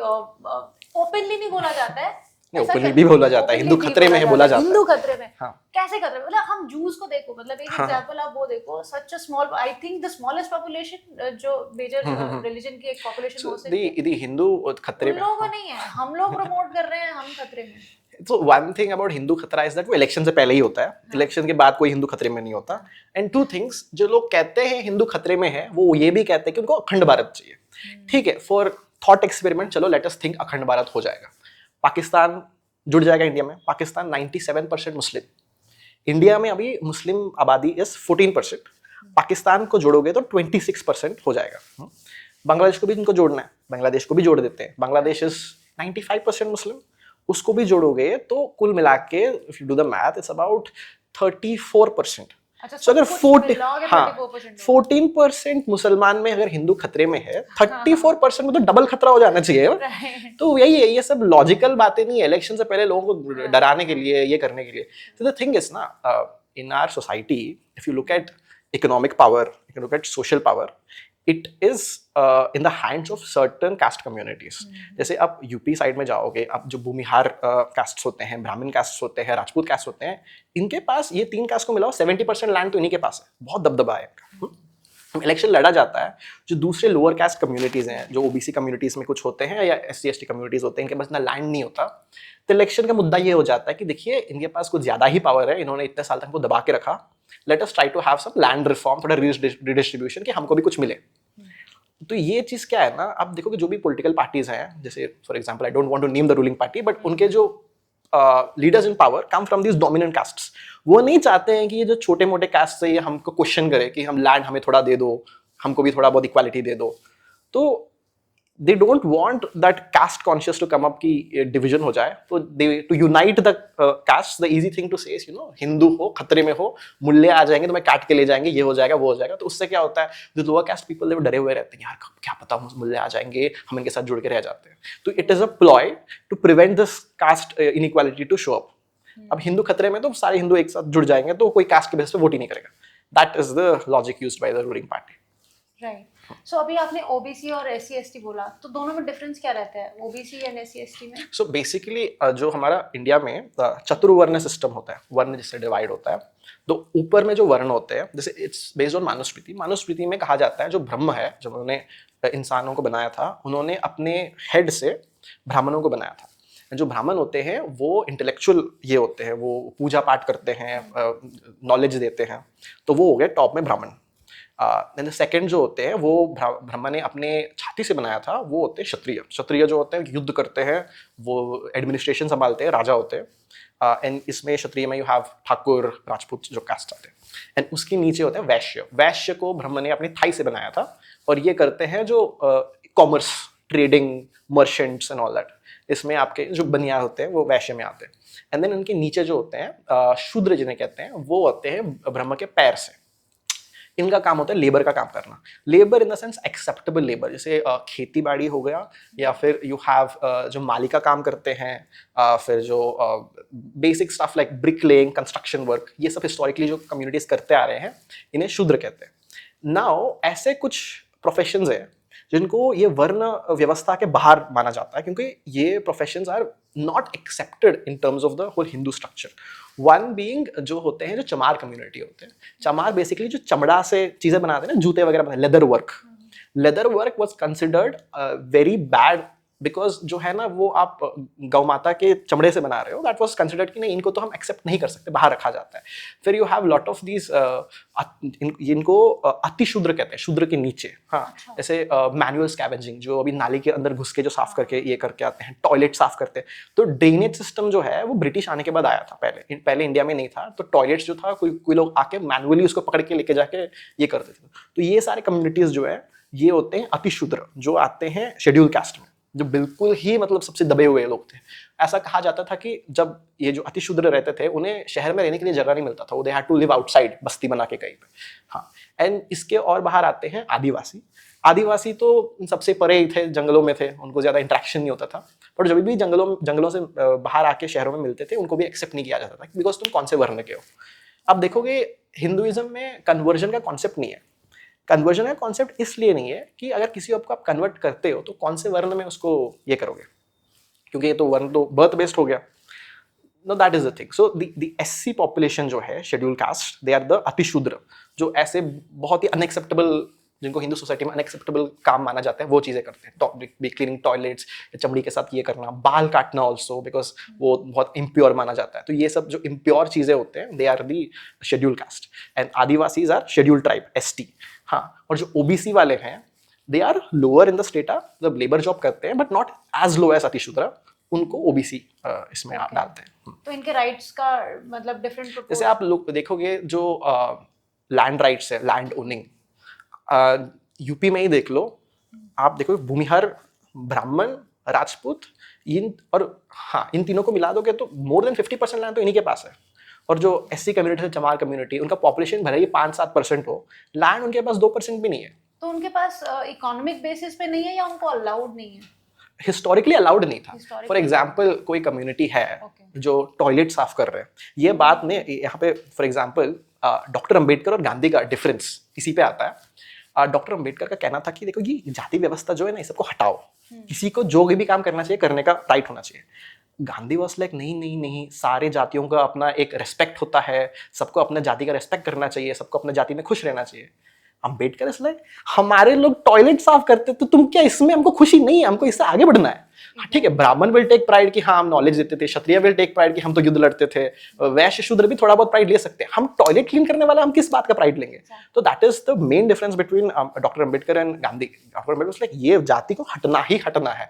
ओपनली नहीं बोला जाता है। नहीं, ऐसा openly क्या- भी बोला जाता है, openly हिंदू भी खतरे में है बोला जाता है। हिंदू खतरे में हाँ। कैसे खतरे में? मतलब हम जूस को देखो, मतलब एक हाँ। एग्जांपल आप वो देखो, such a small, I think the smallest population जो मेजर रिलीजन की एक पॉपुलेशन हो सकती है, दी हिंदू खतरे उन में। लोगों को नहीं है, हम लोग प्रमोट कर रहे हैं, हम खतरे में। So one thing about Hindu खतरा is that वो इलेक्शन से पहले ही होता है, इलेक्शन के बाद कोई हिंदू खतरे में नहीं होता। एंड टू थिंग्स, जो लोग कहते हैं हिंदू खतरे में है, वो ये भी कहते हैं कि उनको अखंड भारत चाहिए। ठीक है, फॉर थॉट एक्सपेरिमेंट चलो लेट अस थिंक अखंड भारत हो जाएगा, पाकिस्तान जुड़ जाएगा इंडिया में। पाकिस्तान 97% मुस्लिम, इंडिया में अभी मुस्लिम आबादी इज 14%, पाकिस्तान को जोड़ोगे तो 26% हो जाएगा। बांग्लादेश को भी इनको जोड़ना है, बांग्लादेश को भी जोड़ देते हैं, बांग्लादेश इज 95% मुस्लिम, उसको भी जोड़ोगे तो कुल मिला के if you do the math it's about 34%। अच्छा, So अगर सब कुछ 40 मिला के हाँ 34% 14% मुसलमान में अगर हिंदू खतरे में है, 34% में तो डबल खतरा हो जाना चाहिए। Right. तो यही है, ये सब लॉजिकल बातें नहीं है इलेक्शन से पहले लोगों को डराने के लिए, ये करने के लिए। तो द थिंग इज ना, in our society if you look at economic power, you look at social power, it is in the hands of certain caste communities. जैसे आप यूपी साइड में जाओगे, आप जो भूमिहार कास्ट होते हैं, ब्राह्मण कास्ट होते हैं, राजपूत कास्ट होते हैं, इनके पास ये तीन कास्ट को मिलाओ 70% लैंड तो इन्हीं के पास है, बहुत दबदबा है इनका। इलेक्शन लड़ा जाता है, जो दूसरे लोअर कास्ट कम्युनिटीज हैं, जो ओबीसी कम्युनिटीज में कुछ होते हैं या एससी एसटी कम्युनिटीज होते हैं, इनके पास ना लैंड नहीं होता, तो इलेक्शन का मुद्दा ये हो जाता है कि देखिए इनके पास कुछ ज्यादा ही पावर है, इन्होंने इतने साल तक को दबा के रखा, let us try to have some land reform, थोड़ा रिडिस्ट्रीब्यूशन, कि हमको भी कुछ मिले। तो ये चीज क्या है ना, आप देखोगे जो भी पॉलिटिकल पार्टीज हैं, जैसे for example I don't want to name the ruling party, but उनके जो leaders in power come from this dominant castes, वो नहीं चाहते हैं कि ये जो छोटे मोटे कास्ट से ये हमको क्वेश्चन करे कि हम लैंड हमें थोड़ा दे दो, हमको भी थोड़ा बहुत इक्वालिटी दे दो। तो they don't want that caste conscious to come up की डिवीजन हो जाए, तो they to unite the caste, the easy thing to say is, you know, Hindu हो खतरे में हो, मुल्ले आ जाएंगे तो मैं काट के ले जाएंगे, ये हो जाएगा वो हो जाएगा। तो उससे क्या होता है, जो लोअर कास्ट पीपल वो डरे हुए रहते हैं, यार क्या पता मुल्ले आ जाएंगे, हम इनके साथ जुड़ के रह जाते हैं। तो it is a ploy to prevent this caste inequality to show up. अब हिंदू खतरे में तो सारे हिंदू एक साथ जुड़ जाएंगे, तो कोई कास्ट के बेस पे वोट ही नहीं करेगा। That is the logic used by the ruling party. Right. So अभी आपने ओबीसी और एससी एसटी बोला, तो दोनों में डिफरेंस क्या रहता है, ओबीसी एंड एससी एसटी में? सो बेसिकली जो हमारा इंडिया में चतुर्वर्ण सिस्टम होता है, वर्ण जिससे डिवाइड होता है, तो ऊपर में जो वर्ण होते हैं, जैसे इट्स बेस्ड ऑन मानुस्मृति। मानुस्मृति में कहा जाता है जो ब्रह्म है, जब उन्होंने इंसानों को बनाया था, उन्होंने अपने हेड से ब्राह्मणों को बनाया था। जो ब्राह्मण होते हैं वो इंटेलेक्चुअल ये होते हैं, वो पूजा पाठ करते हैं, नॉलेज देते हैं, तो वो हो गए टॉप में ब्राह्मण। देन सेकंड जो होते हैं वो ब्रह्मा ने अपने छाती से बनाया था, वो होते हैं क्षत्रिय। क्षत्रिय जो होते हैं युद्ध करते हैं, वो एडमिनिस्ट्रेशन संभालते हैं, राजा होते हैं। एंड इसमें क्षत्रिय में यू हैव ठाकुर, राजपूत जो कास्ट आते हैं। एंड उसके नीचे होते हैं वैश्य। वैश्य को ब्रह्मा ने अपनी थाई से बनाया था, और ये करते हैं जो commerce, trading, merchants and all that. इसमें आपके जो बनिया होते हैं वो वैश्य में आते हैं। एंड देन उनके नीचे जो होते हैं शूद्र जिन्हें कहते हैं, वो होते हैं ब्रह्म के पैर से। इनका काम होता है लेबर का काम करना। Labour in the sense acceptable labour, जैसे खेती बाड़ी हो गया, या फिर यू हैव जो माली का काम करते हैं, फिर जो basic stuff like brick laying, construction work, ये सब हिस्टोरिकली जो कम्युनिटीज करते आ रहे हैं, इन्हें शूद्र कहते हैं। नाउ ऐसे कुछ प्रोफेशंस हैं जिनको ये वर्ण व्यवस्था के बाहर माना जाता है, क्योंकि ये professions are not accepted in terms of the whole Hindu structure. One being जो होते हैं, जो चमार कम्युनिटी होते हैं। चमार बेसिकली जो चमड़ा से चीजें बनाते हैं ना, जूते वगैरह बनाते हैं, leather work. Leather work was considered very bad, because जो है ना, वो आप गौ माता के चमड़े से बना रहे हो, दैट वाज कंसिडर्ड कि नहीं, इनको तो हम एक्सेप्ट नहीं कर सकते, बाहर रखा जाता है। फिर you have lot of these, इनको अति शूद्र कहते हैं, शूद्र के नीचे। हाँ, जैसे मैनुअल स्कैवेंजिंग, जो अभी नाली के अंदर घुस के जो साफ करके ये करके आते हैं, टॉयलेट साफ करते हैं। तो ड्रेनेज सिस्टम जो है वो ब्रिटिश आने के बाद आया था, पहले इंडिया में नहीं था। तो टॉयलेट्स जो था, कोई लोग आके मैनुअली उसको पकड़ के लेके जाके ये करते थे। तो ये सारे कम्युनिटीज जो है, ये होते हैं अति शूद्र, जो आते हैं शेड्यूल कास्ट में, जो बिल्कुल ही मतलब सबसे दबे हुए लोग थे। ऐसा कहा जाता था कि जब ये जो अति शूद्र रहते थे, उन्हें शहर में रहने के लिए जगह नहीं मिलता था, they had to live outside, बस्ती बना के कहीं पे। हाँ, एंड इसके और बाहर आते हैं आदिवासी। आदिवासी तो सबसे परे ही थे, जंगलों में थे, उनको ज्यादा इंटरेक्शन नहीं होता था। पर जब भी जंगलों से बाहर आके शहरों में मिलते थे, उनको भी एक्सेप्ट नहीं किया जाता था, बिकॉज तुम कौन से वर्ण के हो। अब देखोगे हिंदुइज्म में कन्वर्जन का कॉन्सेप्ट नहीं है। कन्वर्जन का कॉन्सेप्ट इसलिए नहीं है कि अगर किसी को आप कन्वर्ट करते हो, तो कौन से वर्ण में उसको ये करोगे, क्योंकि ये तो वन तो बर्थ बेस्ड हो गया. No, that is the thing. So the SC population जो है scheduled caste, they are the अतिशूद्र, जो ऐसे बहुत ही unacceptable, जिनको हिंदू सोसाइटी में अनएक्सेप्टेबल काम माना जाता है, वो चीज़ें करते हैं. क्लीनिंग टॉयलेट्स, चमड़ी के साथ ये करना, बाल काटना ऑल्सो, बिकॉज वो बहुत इम्प्योर माना जाता है. तो ये सब जो इम्प्योर चीज़ें होते हैं, they are the schedule caste. And Adivasis are schedule tribe, ST. हाँ, और जो OBC वाले हैं, they are lower in the strata, जब लेबर जॉब करते हैं, but not as low as atishudra, उनको OBC इसमें डालते हैं. तो इनके राइट्स का मतलब डिफरेंट जैसे प्रोपोर्शन. आप लोग देखोगे जो लैंड राइट्स है, लैंड ओनिंग, यूपी में ही देख लो, आप देखो भूमिहर, ब्राह्मण, राजपूत, इन और हाँ, इन तीनों को मिला दोगे तो मोर देन 50% लैंड तो इन्हीं के पास है. और जो SC कम्युनिटी है, चमार कम्युनिटी, उनका पॉपुलेशन भले ही 5-7% हो, लैंड उनके पास 2% भी नहीं है. तो उनके पास इकोनॉमिक बेसिस पे नहीं है या उनको अलाउड नहीं है? हिस्टोरिकली अलाउड नहीं था. Historically फॉर एग्जाम्पल, कोई कम्युनिटी है Okay. जो टॉयलेट साफ कर रहे हैं, ये बात ने यहाँ पे फॉर एग्जाम्पल डॉक्टर अंबेडकर और गांधी का डिफरेंस इसी पे आता है. डॉक्टर अंबेडकर का कहना था कि देखो ये जाति व्यवस्था जो है ना, ये सबको हटाओ, किसी को जो भी काम करना चाहिए करने का राइट होना चाहिए. गांधी वाज लाइक नहीं नहीं नहीं, सारे जातियों का अपना एक रेस्पेक्ट होता है, सबको अपने जाति का रेस्पेक्ट करना चाहिए, सबको अपने जाति में खुश रहना चाहिए. अंबेडकर इस लाइक हमारे लोग टॉयलेट साफ करते तो तुम क्या, इसमें हमको खुशी नहीं है, हमको इससे आगे बढ़ना है. ठीक है, ब्राह्मण विल टेक प्राइड कि हाँ हम नॉलेज देते थे, क्षत्रिय विल टेक प्राइड कि हम तो युद्ध लड़ते थे, वैश्य शूद्र भी थोड़ा बहुत प्राइड ले सकते हैं. हम टॉयलेट क्लीन करने वाला हम किस बात का प्राइड लेंगे? तो that is the main difference between doctor Ambedkar and Gandhi. Doctor Ambedkar like ये जाति को हटना ही हटना है.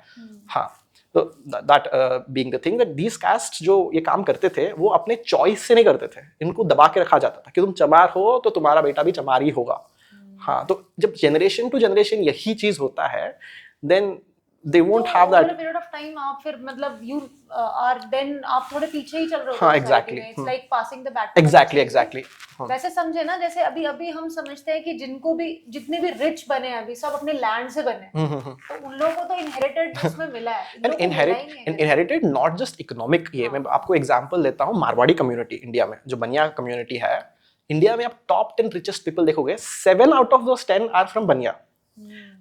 हाँ, तो that being the thing that these caste जो ये काम करते थे, वो अपने चॉइस से नहीं करते थे, इनको दबा के रखा जाता था कि तुम चमार हो तो तुम्हारा बेटा भी चमार ही होगा. हाँ, तो जब जनरेशन टू जनरेशन यही चीज होता है, then they won't have that. over a period of time आप फिर मतलब you are then आप थोड़े पीछे ही चल रहे हो. हाँ, society exactly. में. It's like passing the baton. Exactly. हाँ. वैसे समझे ना, जैसे अभी अभी हम समझते हैं कि जिनको भी जितने भी रिच बने हैं अभी, सब अपने लैंड से बने हैं. तो उन लोगों को तो इनहेरिटेड उसमें मिला है. इन लोगों को मिला ही नहीं है. Inherited not just economic. ये मैं आपको एग्जांपल देता हूँ, मारवाड़ी कम्युनिटी इंडिया में, जो बनिया कम्युनिटी है इंडिया में, आप टॉप 10 रिचेस्ट पीपल देखोगे, 7 out of those 10 are from Bania.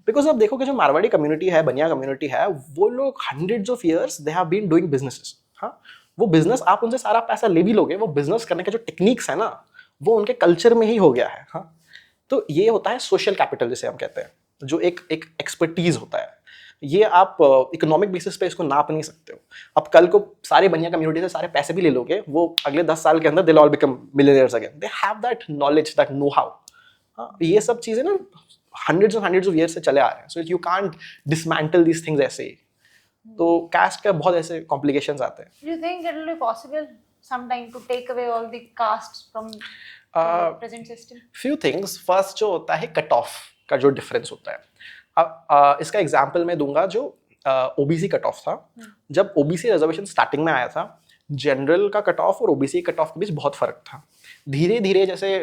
Because आप देखोगे जो मारवाड़ी कम्युनिटी है, बनिया कम्युनिटी है, वो लोग hundreds of years they have been doing businesses. हाँ, वो बिजनेस आप उनसे सारा पैसा ले भी लोगे, वो बिजनेस करने के जो टेक्निक्स है ना, वो उनके कल्चर में ही हो गया है. हाँ, तो ये होता है सोशल कैपिटल जिसे हम कहते हैं, जो एक एक्सपर्टीज होता है. ये आप इकोनॉमिक बेसिस पे इसको नाप नहीं सकते हो. अब कल को सारे बनिया कम्युनिटी से सारे पैसे भी ले लोगे, वो अगले 10 साल के अंदर they all become millionaires again. They have that knowledge, that know how. हाँ, ये सब चीजें ना hundreds of years से चले आ रहे हैं. So you can't dismantle these things ऐसे ही. तो caste का बहुत ऐसे complications आते हैं. Do you think it will be possible sometime to take away all the castes from the present system? Few things. First जो होता है cut off का जो difference होता है. अब इसका example मैं दूंगा जो OBC cut off था. जब OBC reservation starting में आया था, general का cut off और OBC cut off के बीच बहुत फर्क था. धीरे धीरे जैसे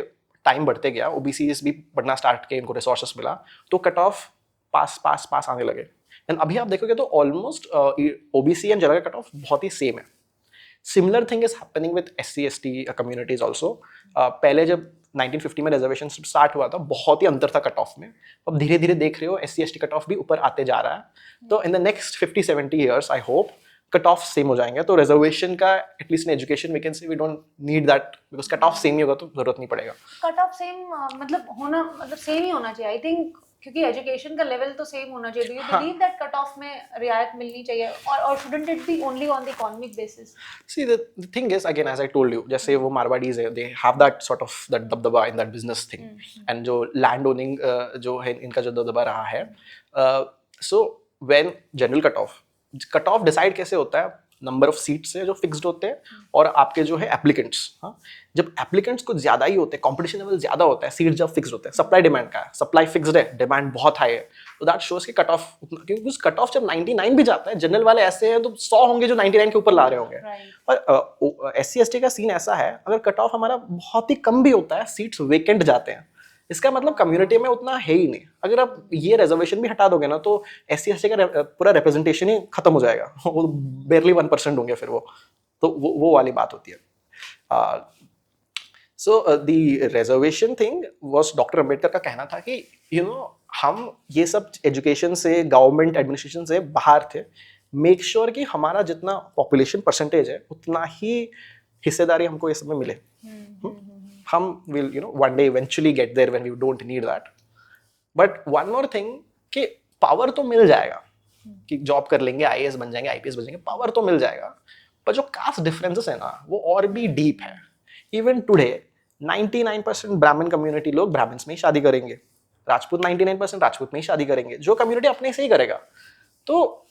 टाइम बढ़ते गया, OBCs भी बढ़ना स्टार्ट किए, इनको रिसोर्सेस मिला, तो कट ऑफ पास आने लगे. एंड अभी आप देखोगे तो almost OBC and general cut off बहुत ही सेम है. Similar thing is happening with SC ST communities also. पहले जब 1950 में रिजर्वेशन स्टार्ट हुआ था, बहुत ही अंतर था कट ऑफ में. अब धीरे धीरे देख रहे हो SC ST कट ऑफ भी ऊपर आते जा रहा है. तो in the next 50-70 years I hope cut off same हो जाएंगे. तो रिजर्वेशन का at least in education we can say we don't need that, because cut off same ही होगा तो जरूरत नहीं पड़ेगा. कट ऑफ सेम मतलब होना, मतलब सेम ही होना चाहिए आई थिंक, क्योंकि एजुकेशन का लेवल तो सेम होना चाहिए. Do you believe that cut off में रियायत मिलनी चाहिए, और shouldn't it be only on the economic basis? See, the thing is, again, as I told you, जैसे वो मारवाड़ीज है, they have that sort of that दबदबा in that business thing, and जो land owning जो है, इनका जो दबदबा रहा है. So when general cut off decide कैसे होता है? नंबर ऑफ सीट्स से जो फिक्स्ड होते हैं, और आपके जो है एप्लीकेंट्स. हाँ, जब एप्लीकेंट्स कुछ ज्यादा ही होते हैं, कंपटीशन लेवल ज्यादा होता है, सीट जब फिक्स्ड होते हैं, सप्लाई डिमांड का है, सप्लाई फिक्स्ड है, डिमांड बहुत हाई है, तो दैट शोज कि कट ऑफ, क्योंकि उस कट ऑफ जब 99 भी जाता है, जनरल वाले ऐसे हैं तो 100 होंगे जो 99 के ऊपर ला रहे होंगे. पर SC ST का सीन ऐसा है, अगर कट ऑफ हमारा बहुत ही कम भी होता है, सीट्स वेकेंट जाते हैं, इसका मतलब कम्युनिटी में उतना है ही नहीं. अगर आप ये रिजर्वेशन भी हटा दोगे ना, तो SC ST का पूरा रिप्रेजेंटेशन ही खत्म हो जाएगा. वो बेरली 1% होंगे फिर वो. तो वो वाली बात होती है. So the reservation thing was, doctor Ambedkar का कहना था कि हम ये सब एजुकेशन से, गवर्नमेंट एडमिनिस्ट्रेशन से बाहर थे. मेक श्योर कि हमारा जितना पॉपुलेशन परसेंटेज है उतना ही हिस्सेदारी हमको इस में मिले. हम will one day eventually get there when we don't need that. But one more thing कि पावर तो मिल जाएगा कि जॉब कर लेंगे, IAS बन जाएंगे, IPS बन जाएंगे, पावर तो मिल जाएगा, पर जो कास्ट डिफरेंसेस है ना वो और भी डीप है. इवन टुडे 99% ब्राह्मण कम्युनिटी लोग ब्राह्मण्स में ही शादी करेंगे, राजपूत 99% राजपूत में ही शादी करेंगे. जो कम्युनिटी अपने से ही करेगा तो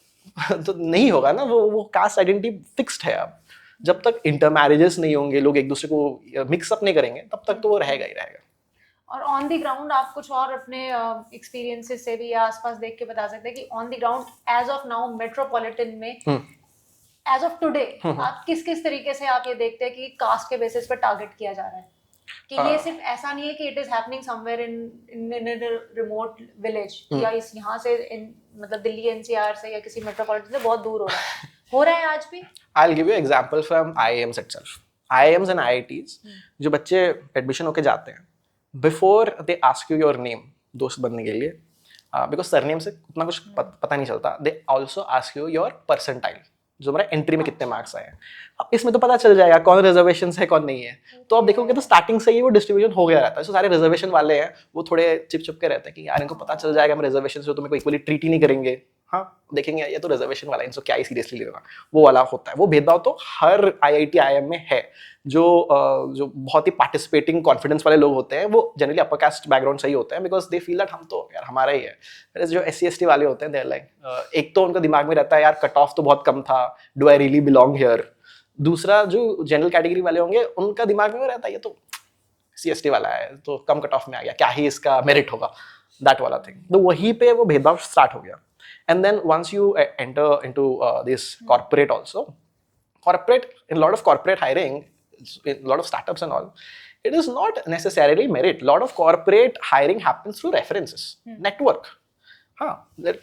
नहीं होगा ना, वो कास्ट आइडेंटिटी फिक्स्ड है. अब जब तक इंटर मैरिजेस नहीं होंगे, लोग एक दूसरे को मिक्सअप नहीं करेंगे, तब तक तो वो रहेगा ही रहेगा. और ऑन द ग्राउंड आप कुछ और अपने एक्सपीरियंसेस से भी या आसपास देख के बता सकते हैं कि on the ground as of now metropolitan में एज ऑफ टुडे आप किस किस तरीके से आप ये देखते हैं कि कास्ट के बेसिस पर टारगेट किया जा रहा है, कि ये सिर्फ ऐसा नहीं है कि it is happening somewhere in remote village या इस यहाँ से मतलब दिल्ली एनसीआर से या किसी मेट्रोपॉलिटन से बहुत दूर हो रहा है आज भी. I'll give you an example from IIMs itself. IIMs and IITs, जो बच्चे एडमिशन होके जाते हैं, before they ask you your name, दोस्त बनने के लिए, because सरनेम से उतना कुछ पता नहीं चलता, they also ask you your percentile, जो हमारे एंट्री में कितने मार्क्स आए हैं. अब इसमें तो पता चल जाएगा कौन रिजर्वेशन है कौन नहीं है. तो आप देखोगे तो स्टार्टिंग से ही वो डिस्ट्रीब्यूशन हो गया रहता है. तो सारे रिजर्वेशन वाले हैं वो थोड़े चिप के रहते हैं कि यार इनको पता चल जाएगा हम रिजर्वेशन से तो मेरे को इक्वली ट्रीट ही नहीं करेंगे. हाँ देखेंगे ये तो रिजर्वेशन वाला है, इनको क्या ही सीरियसली लेना, वो वाला होता है. वो भेदभाव तो हर IIT IIM में है. जो बहुत ही पार्टिसिपेटिंग कॉन्फिडेंस वाले लोग होते हैं वो जनरली अपर कास्ट बैकग्राउंड से ही होते हैं, बिकॉज दे फील दैट हम तो यार हमारा ही है. जो SC ST वाले होते हैं देयर लाइक एक तो उनका दिमाग में रहता है यार कट ऑफ तो बहुत कम था, do I really belong here. दूसरा जो जनरल कैटेगरी वाले होंगे उनका दिमाग में रहता है ये तो SC ST वाला है तो कम कट ऑफ में आ गया, क्या ही इसका मेरिट होगा, दैट वाला थिंग. तो वहीं पे वो भेदभाव स्टार्ट हो गया. And then once you enter into this corporate also, in a lot of corporate hiring, in a lot of startups and all, it is not necessarily merit. A lot of corporate hiring happens through references, network.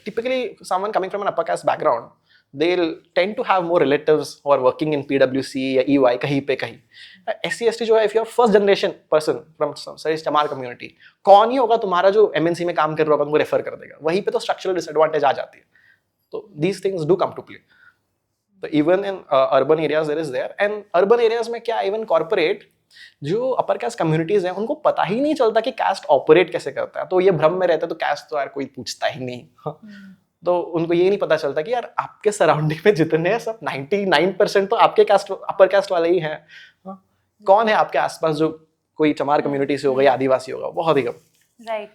Typically someone coming from an upper caste background, they'll tend to have more relatives who are working in PwC या EY कहीं पे कहीं. SC ST जो है, if you're first generation person from say चमार community, कौन ही होगा तुम्हारा जो MNC में काम कर रहा होगा तुमको रेफर कर देगा. वहीं पे तो स्ट्रक्चरल डिसएडवांटेज आ जाती है. तो these things do come to play. तो even in urban areas there is there, and urban areas में क्या even corporate जो अपर कास्ट कम्युनिटीज हैं उनको पता ही नहीं चलता कि कास्ट ऑपरेट कैसे करता है. तो ये भ्रम में रहता है तो कास्ट तो यार कोई पूछता ही नहीं. तो उनको ये नहीं पता चलता कि यार आपके सराउंडिंग में जितने हैं सब 99% तो आपके कास्ट अपर कास्ट वाले ही हैं. कौन है आपके आसपास जो कोई चमार कम्युनिटी से होगा या आदिवासी होगा, बहुत ही कम. राइट.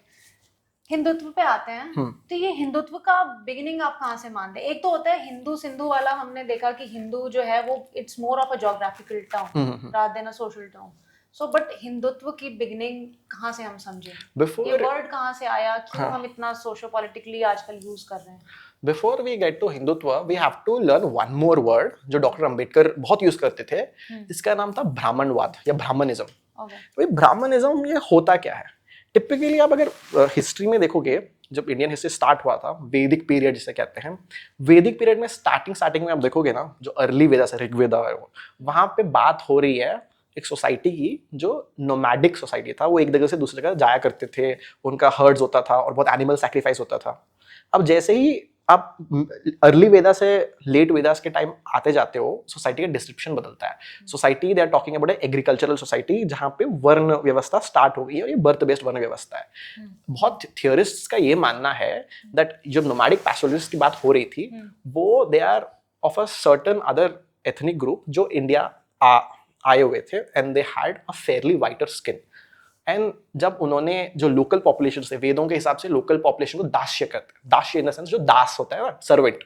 हिंदुत्व पे आते हैं. तो ये हिंदुत्व का बिगिनिंग आप कहाँ से मानते हैं? एक तो होता है हिंदू सिंधु वाला, हमने देखा कि हिंदू जो है वो it's more of a geographical term rather than a social term. So but Hindutva की बिगिनिंग कहाँ से हम समझें? ये वर्ड कहाँ से आया, क्यों हम इतना सोशो पॉलिटिकली आजकल यूज कर रहे हैं? Before we get to Hindutva, we have to learn one more word जो डॉक्टर अंबेडकर बहुत यूज करते थे, जिसका नाम था ब्राह्मणवाद या ब्राह्मणिज्म. तो ब्राह्मणिज्म ये होता क्या है? टिपिकली आप अगर हिस्ट्री में देखोगे, जब इंडियन हिस्ट्री स्टार्ट हुआ था, वैदिक पीरियड जिसे कहते हैं, वैदिक पीरियड में स्टार्टिंग में आप देखोगे ना, जो अर्ली वेदा से ऋग्वेदा है वहाँ पे बात हो रही है एक सोसाइटी की जो नोमैडिक सोसाइटी था. वो एक जगह से दूसरी जगह जाया करते थे, उनका हर्ड्स होता था और बहुत एनिमल सैक्रिफाइस होता था. अब जैसे ही आप अर्ली वेदा से लेट वेदास के टाइम आते जाते हो, सोसाइटी का डिस्क्रिप्शन बदलता है. Society they are talking about agricultural society जहाँ पे वर्ण व्यवस्था स्टार्ट हो गई है और ये बर्थ बेस्ड वर्ण व्यवस्था है. बहुत थियोरिस्ट्स का ये मानना है दैट जब नोमैडिक पैस्टोरलिस्ट की बात हो रही थी वो they are of a certain other ethnic group जो इंडिया आए हुए थे, and they had a fairly whiter skin. And जब उन्होंने जो लोकल पॉपुलेशन से, वेदों के हिसाब से लोकल पॉपुलेशन को दास्य कहते हैं, दास्य इन द सेंस जो दास होता है ना, सर्वेंट,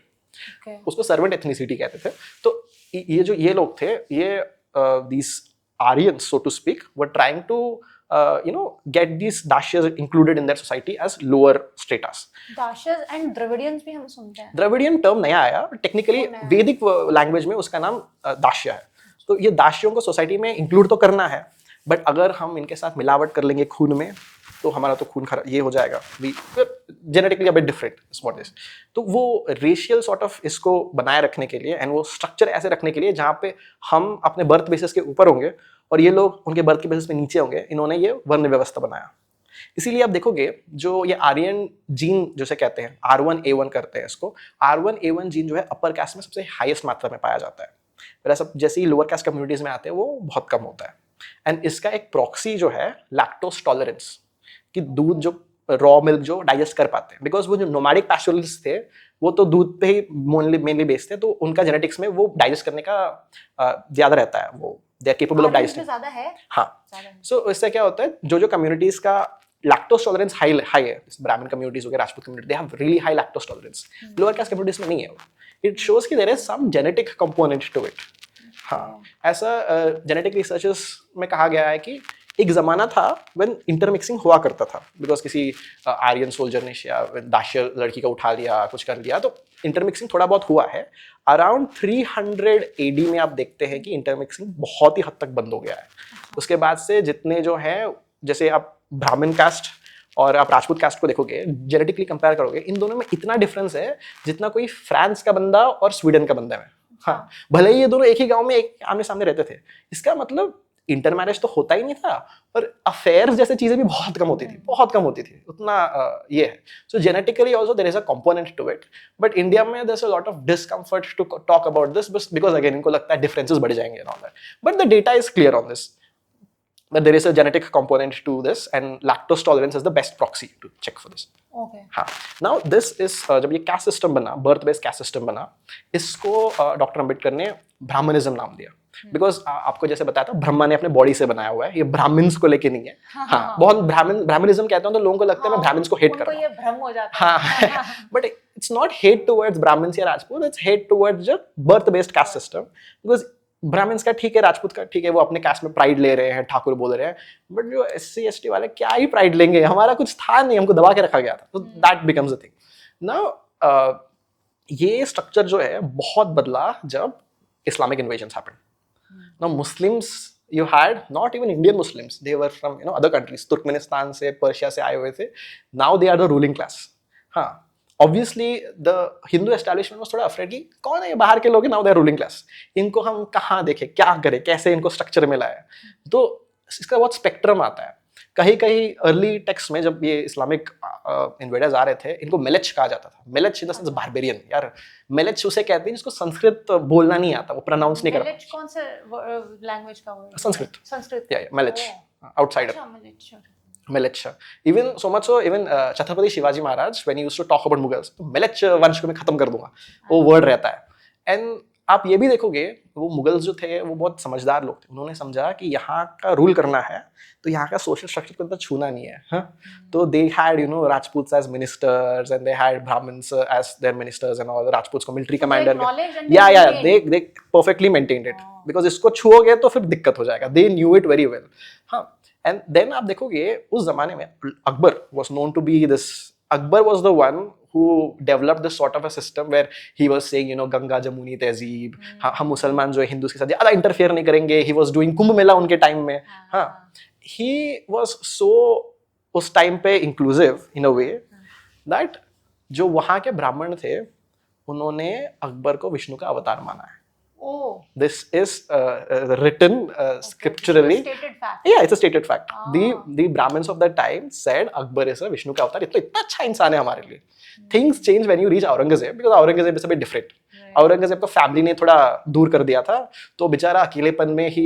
उसको सर्वेंट एथनिसिटी कहते थे. तो ये लोग थे, ये these Aryans so to speak were trying to get these dashyas included in their society as lower status. Dashyas and Dravidians भी हम सुनते हैं. Dravidian term नया आया, टेक्निकली वैदिक लैंग्वेज में उसका नाम दास्य है. तो ये दास्यों को सोसाइटी में इंक्लूड तो करना है, बट अगर हम इनके साथ मिलावट कर लेंगे खून में तो हमारा तो खून खराब ये हो जाएगा. We genetically a bit different is what is. तो वो रेशियल सॉर्ट ऑफ इसको बनाए रखने के लिए एंड वो स्ट्रक्चर ऐसे रखने के लिए जहाँ पे हम अपने बर्थ बेसिस के ऊपर होंगे और ये लोग उनके बर्थ के बेसिस पे नीचे होंगे, इन्होंने ये वर्ण व्यवस्था बनाया. इसीलिए आप देखोगे जो ये आर्यन जीन जिसे कहते हैं R1A1 करते हैं इसको, R1A1 जीन जो है अपर कास्ट में सबसे हाईएस्ट मात्रा में पाया जाता है, पर ऐसा जैसे ही लोअर कास्ट कम्युनिटीज में आते हैं वो बहुत कम होता है। एंड इसका एक प्रॉक्सी जो है लैक्टोज टॉलरेंस, कि दूध जो रॉ मिल्क जो डाइजेस्ट कर पाते हैं, बिकॉज वो जो नोमैडिक पैस्टोरलिस्ट थे वो तो दूध पे ही मेनली बेस्ड थे, तो उनका जेनेटिक्स में वो डाइजेस्ट करने का ज्यादा रहता है, वो they are capable of digesting. ज्यादा है, हाँ, ज्यादा है। सो इससे क्या होता है जो कम्युनिटीज का लैक्टोज टॉलरेंस हाई है, ब्राह्मण कम्युनिटीज हो गया, Rajput community, they have really high lactose tolerance, lower caste communities में नहीं है। इट शोज कि there is some genetic component to it. हाँ, ऐसा जेनेटिक रिसर्चेस में कहा गया है कि एक जमाना था व्हेन इंटरमिक्सिंग हुआ करता था, बिकॉज किसी आर्यन सोल्जर ने या दास्य लड़की का उठा लिया, कुछ कर लिया, तो इंटरमिक्सिंग थोड़ा बहुत हुआ है। अराउंड 300 AD में आप देखते हैं कि इंटरमिक्सिंग बहुत ही हद तक बंद हो गया है। उसके बाद से जितने जो हैं, जैसे आप ब्राह्मण कास्ट और आप राजपूत कास्ट को देखोगे, जेनेटिकली कंपेयर करोगे, इन दोनों में इतना डिफरेंस है जितना कोई फ्रांस का बंदा और स्वीडन का बंदा है। हाँ, भले ही ये दोनों एक ही गांव में एक आमने सामने रहते थे, इसका मतलब इंटर मैरिज तो होता ही नहीं था, और अफेयर्स जैसे चीजें भी बहुत कम होती थी, उतना ये है। So genetically also there is a component to it, but India में there is a lot of discomfort to talk about this, because again इनको लगता है डिफरेंसेस बढ़ जाएंगे and all that, but the data is clear on this, but there is a genetic component to this, and lactose tolerance is the best proxy to check for this. Okay. हाँ, now this is जब ये caste system बना, birth based caste system बना, इसको doctor Ambedkar ने Brahmanism नाम दिया, because आपको जैसे बताया था ब्रह्मा ने अपने बॉडी से बनाया हुआ है, ये ब्राह्मण्स को लेके नहीं है। हाँ, बहुत ब्राह्मणिज्म कहता हूँ तो लोगों को लगता है मैं ब्राह्मण्स को हेट कर रहा हूँ, ये भ्रम हो जाता है। हाँ, but it's not hate towards Brahmins या राजपूत, इट्स हेट टुवर्ड्स जो birth based caste system, because Brahmins का ठीक है, राजपूत का ठीक है, वो अपने कास्ट में प्राइड ले रहे हैं, ठाकुर बोल रहे हैं, बट जो SC ST वाले क्या ही प्राइड लेंगे, हमारा कुछ था नहीं, हमको दबा के रखा गया था, तो that becomes a thing. Now ये स्ट्रक्चर जो है बहुत बदला जब Islamic invasions happened. Now Muslims you had not even Indian Muslims, they were from other countries, Turkmenistan से, पर्शिया से आए हुए थे, now they are the ruling class। हाँ, obviously the Hindu establishment was थोड़ा afraid कि कौन है ये बाहर के लोग हैं, now they are ruling class, इनको हम कहाँ देखें, क्या करें, कैसे इनको स्ट्रक्चर में लाए, तो इसका बहुत स्पेक्ट्रम आता है। कहीं कहीं अर्ली टेक्स्ट में जब ये इस्लामिक इन्वेडर्स आ रहे थे, इनको मेलेच कहा जाता था, मेलेच इन द सेंस बारबेरियन। यार मेलेच उसे कहते हैं जिसको संस्कृत बोलना नहीं आता, वो प्रोनाउंस नहीं कर पाता। मेलेच कौन से लैंग्वेज का वर्ड? संस्कृत या मेलेच, आउटसाइडर अच्छा, मेलेच। Even so much so, even Chhatrapati Shivaji Maharaj when he used to talk about Mughals, तो मेलेच वंश को मैं खत्म कर दूंगा, वो वर्ड रहता है। एंड आप ये भी देखोगे, वो मुगल्स जो थे वो बहुत समझदार लोग थे, उन्होंने समझा कि यहाँ का रूल करना है तो यहाँ का सोशल स्ट्रक्चर को इतना छूना नहीं है। हाँ, तो they had Rajputs as ministers and they had Brahmins as their ministers and all, Rajputs को military commander, they perfectly maintained it, because इसको छुओगे तो फिर दिक्कत हो जाएगा, they knew it very well. हाँ, एंड देन आप देखोगे उस जमाने में Akbar was known to be this, Akbar was the one who developed this sort of a system where he was saying, Ganga Jamuni तहजीब, हम मुसलमान जो है हिंदूज के साथ ज़्यादा इंटरफेयर नहीं करेंगे। he was doing Kumbh Mela उनके टाइम में। हाँ, he was so उस टाइम पे inclusive in a way that जो वहाँ के ब्राह्मण थे उन्होंने अकबर को विष्णु का अवतार माना है। This is written scripturally. Stated fact. Yeah, it's a stated fact. The Brahmins of that time said Akbar is a Vishnu का अवतार। तो इतना अच्छा इंसान है हमारे लिए। Things change when you reach Aurangzeb, because Aurangzeb is a bit different. Aurangzeb को फैमिली ने थोड़ा दूर कर दिया था, तो बेचारा अकेलेपन में ही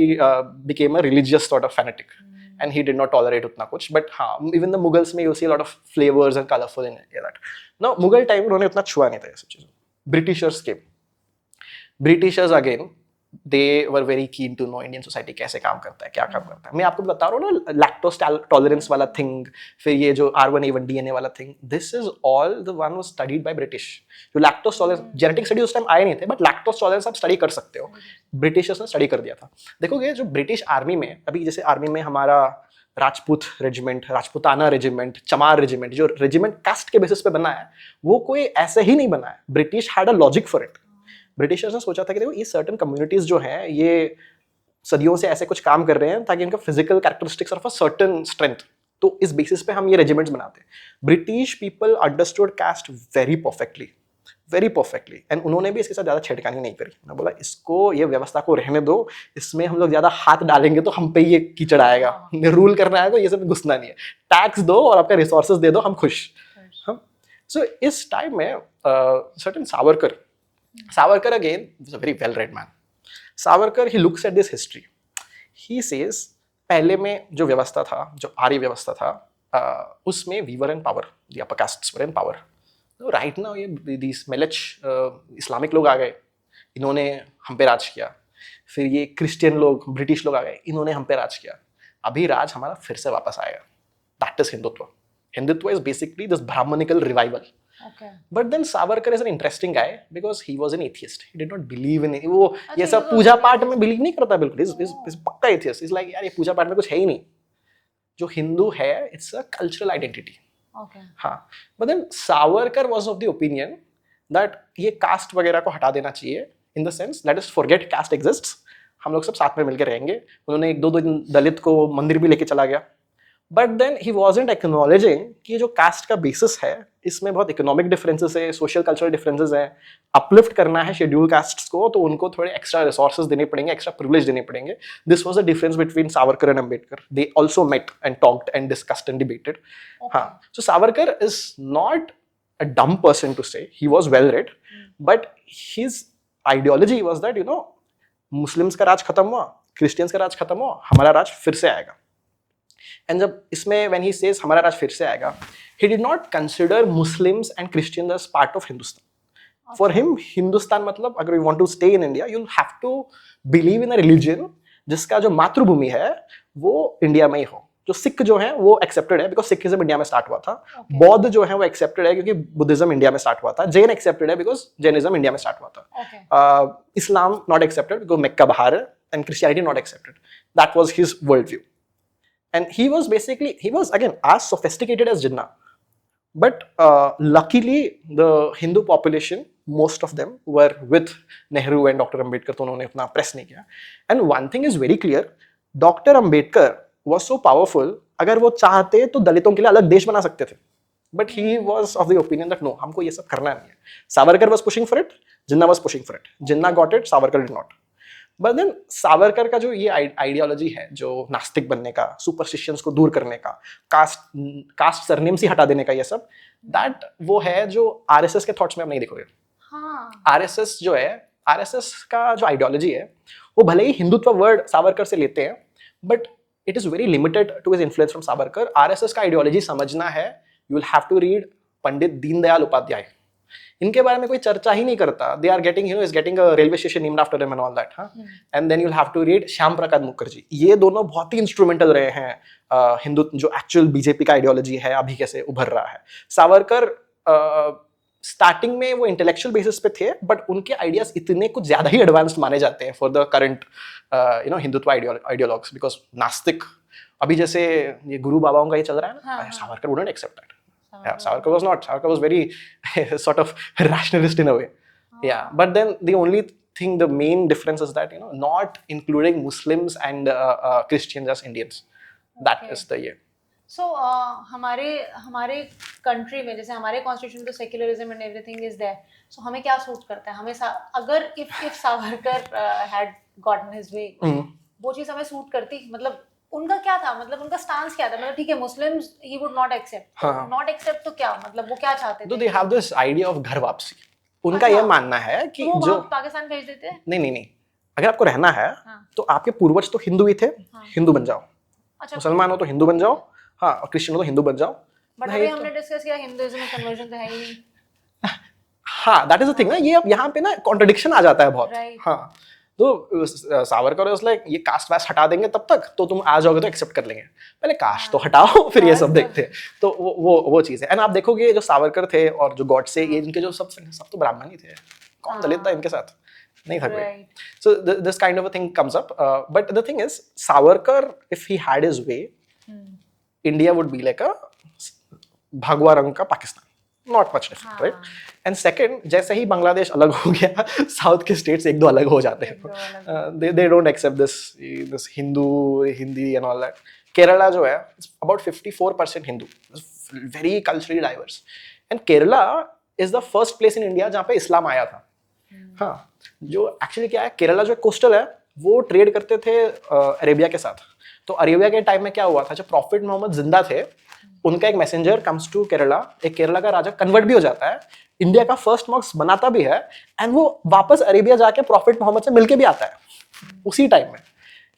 became a religious sort of fanatic, and he did not tolerate उतना कुछ। But हाँ, even the Mughals में you see a lot of flavors and colorful in that. Now Mughal time उन्होंने उतना छुआ नहीं था ये सब चीजें। Britishers came. Britishers again, they were very keen to know Indian society कैसे काम करता है, क्या काम करता है। मैं आपको बता रहा हूँ ना, लैक्टोज टॉलरेंस वाला थिंग, फिर ये जो R1A1 DNA वाला thing, this is all the one was studied by British. जो लैक्टोज टॉलरेंस, जेनेटिक स्टडी उस टाइम आए नहीं थे, बट लैक्टोज टॉलरेंस आप स्टडी कर सकते हो, ब्रिटिशर्स ने स्टडी कर दिया था। देखोगे जो ब्रिटिश आर्मी में, अभी जैसे आर्मी में हमारा राजपूत रेजिमेंट, राजपूताना रेजिमेंट, चमार रेजिमेंट, जो रेजिमेंट कास्ट के बेसिस पे बना है, वो कोई ऐसे ही नहीं बना है। British had a logic for it. Britishers ने सोचा था कि देखो ये सर्टेन कम्युनिटीज जो हैं, ये सदियों से ऐसे कुछ काम कर रहे हैं ताकि इनका physical characteristics of a certain strength, तो इस बेसिस पे हम ये रेजिमेंट्स बनाते हैं। British people understood caste very perfectly. Very perfectly, and उन्होंने भी इसके साथ ज़्यादा छेड़खानी नहीं करी। मैं बोला इसको, ये व्यवस्था को रहने दो, इसमें हम लोग ज़्यादा हाथ डालेंगे तो हम पे ये कीचड़ आएगा, रूल करना आएगा, ये सब घुसना नहीं है, टैक्स दो और आपका रिसोर्सेज दे दो, हम खुश। हम सो इस टाइम में certain Savarkar again was a very well read man. Savarkar he looks at this history, he says पहले में जो व्यवस्था था, जो आर्य व्यवस्था था, उसमें we were in power, the upper castes were in power. Right now ये दिस मेलेच इस्लामिक लोग आ गए, इन्होंने हम पे राज किया, फिर ये क्रिश्चियन लोग, ब्रिटिश लोग आ गए, इन्होंने हम पे राज किया, अभी राज हमारा फिर से वापस आएगा। That is Hindutva. Hindutva is basically this Brahmanical revival. Okay. But then Savarkar is an interesting guy because he was an atheist, he did not believe in, वो ये अच्छा, सब ये तो पूजा है। पाठ में बिलीव नहीं करता बिल्कुल, इज पक्का एथियस्ट। इज लाइक यार ये पूजा पाठ में कुछ है ही नहीं, जो हिंदू है it's a cultural identity. Okay. हाँ, but then Savarkar was of the opinion that ये कास्ट वगैरह को हटा देना चाहिए, in the sense that is forget caste exists, हम लोग सब साथ में मिलकर रहेंगे। उन्होंने एक दो दिन दलित को मंदिर भी लेके चला गया, but then he wasn't acknowledging कि जो कास्ट का बेसिस है इसमें बहुत इकोनॉमिक डिफरेंसेस है, सोशल कल्चरल डिफरेंसेस हैं, अपलिफ्ट करना है शेड्यूल कास्ट्स को तो उनको थोड़े एक्स्ट्रा रिसोर्सेज देने पड़ेंगे, एक्स्ट्रा प्रिविलेज देने पड़ेंगे। This was the difference between Savarkar and Ambedkar, they also met and talked and discussed and debated. हाँ, so Savarkar is not a dumb person to say, he was well read, but his ideology was that you know Muslims का राज खत्म हुआ, Christians का राज खत्म हुआ, हमारा राज फिर से आएगा। एंड जब इसमें when he says हमारा राज फिर से आएगा, he did not consider Muslims and Christians as part of Hindustan. For him, Hindustan मतलब अगर you want to stay in India, you'll have to believe in a religion जिसका जो मातृभूमि है वो इंडिया में ही हो। जो सिख जो है वो एक्सेप्टेड है बिकॉज सिखिज्म इंडिया में स्टार्ट हुआ था, बौद्ध जो है वो एक्सेप्टेड है क्योंकि बुद्धिज्म इंडिया में स्टार्ट हुआ था, जैन एक्सेप्टेड है बिकॉज जैनिज्म इंडिया में स्टार्ट हुआ था, इस्लाम नॉट एक्सेप्टेड बिकॉज मक्का बाहर है, and Christianity not accepted. That was his world view, and he was again as sophisticated as Jinnah, but luckily the Hindu population, most of them were with Nehru and Dr. Ambedkar, तो उन्होंने उतना press नहीं किया। And one thing is very clear, Dr. Ambedkar was so powerful, अगर वो चाहते तो दलितों के लिए अलग देश बना सकते थे, but he was of the opinion that no, हमको ये सब करना नहीं है। Savarkar was pushing for it, Jinnah was pushing for it, Jinnah got it, Savarkar did not। But then Savarkar का जो ये आइडियोलॉजी है, जो नास्तिक बनने का, सुपरस्टिशंस को दूर करने का, कास्ट सरनेम से हटा देने का, ये सब दैट वो है जो आरएसएस के थॉट्स में आप नहीं देखोगे। आरएसएस जो है, आरएसएस का जो आइडियोलॉजी है वो भले ही हिंदुत्व वर्ड सावरकर से लेते हैं, but it is very limited to his influence from Savarkar. RSS का ideology समझना है, you will have to read Pandit Deendayal Upadhyay. इनके बारे में कोई चर्चा ही नहीं करता। They are getting, you know, is getting a railway station named after them and all that, हाँ? And then you'll have to read Shyam Prasad Mukherjee. ये दोनों बहुत ही इंस्ट्रूमेंटल रहे हैं हिंदू जो एक्चुअल बीजेपी का आइडियोलॉजी है अभी कैसे उभर रहा है। सावरकर स्टार्टिंग में वो इंटेलेक्चुअल बेसिस पे थे, बट उनके आइडियाज इतने कुछ ज्यादा ही एडवांस्ड माने जाते हैं for the current Hindutva ideologues, because नास्तिक अभी जैसे ये गुरु बाबाओं का ये चल रहा है ना, Savarkar wouldn't accept that. Savarkar was not. Savarkar was very sort of rationalist in a way. Yeah, but then the only thing, the main difference is that, you know, not including Muslims and Christians as Indians. That is the year. So हमारे country में जैसे हमारे constitution में तो secularism and everything is there, so हमें क्या suit करता है? हमें अगर if Savarkar had gotten his way, वो चीज हमें सूट करती? मतलब उनका क्या था, मतलब उनका स्टांस क्या था? मतलब ठीक है, मुस्लिम्स ही would not accept, not accept तो क्या मतलब वो क्या चाहते थे? तो they have this idea of घर वापसी। उनका यह मानना है कि वो जो पाकिस्तान भेज देते हैं। नहीं, अगर आपको रहना है तो आपके पूर्वज तो हिंदू ही थे, हिंदू बन जाओ। अच्छा, मुसलमान हो तो हिंदू बन जाओ, हाँ, और क्रिश्चियन हो तो हिंदू बन जाओ। बट अभी हमने डिस्कस किया हिंदुइज्म में कन्वर्जन तो है ही नहीं। हाँ, दैट इज द थिंग ना, ये अब यहाँ पे ना कॉन्ट्रडिक्शन आ जाता है बहुत। हाँ, तो सावरकर वाज लाइक ये कास्ट वास्ट हटा देंगे तब तक तो तुम आ जाओगे तो एक्सेप्ट कर लेंगे, पहले कास्ट तो हटाओ फिर ये सब देखते हैं। तो वो चीज है। एंड आप देखोगे जो सावरकर थे और जो गॉडसे, ये इनके जो सब तो ब्राह्मण ही थे, कौन दलित था इनके साथ? नहीं था कोई। So this kind of a thing comes up, but the thing is Savarkar if he had his way, India would be like अ भगवा रंग का Pakistan, not much different, right? And second, जैसे ही बांग्लादेश अलग हो गया, साउथ के स्टेट्स एक दो अलग हो जाते हैं। They don't accept this Hindi and all that. Kerala जो है about 54% Hindu, very culturally diverse. And Kerala is the first place in India जहाँ पे इस्लाम आया था. हाँ, जो एक्चुअली क्या है, केरला जो कोस्टल है वो ट्रेड करते थे अरेबिया के साथ. तो अरेबिया के टाइम में क्या हुआ था, जब प्रॉफिट मोहम्मद जिंदा थे, उनका एक मैसेंजर कम्स टू केरला, एक केरला का राजा कन्वर्ट भी हो जाता है, इंडिया का फर्स्ट मॉस्क बनाता भी है, एंड वो वापस अरेबिया जाके प्रॉफिट मोहम्मद से मिलके भी आता है उसी टाइम में.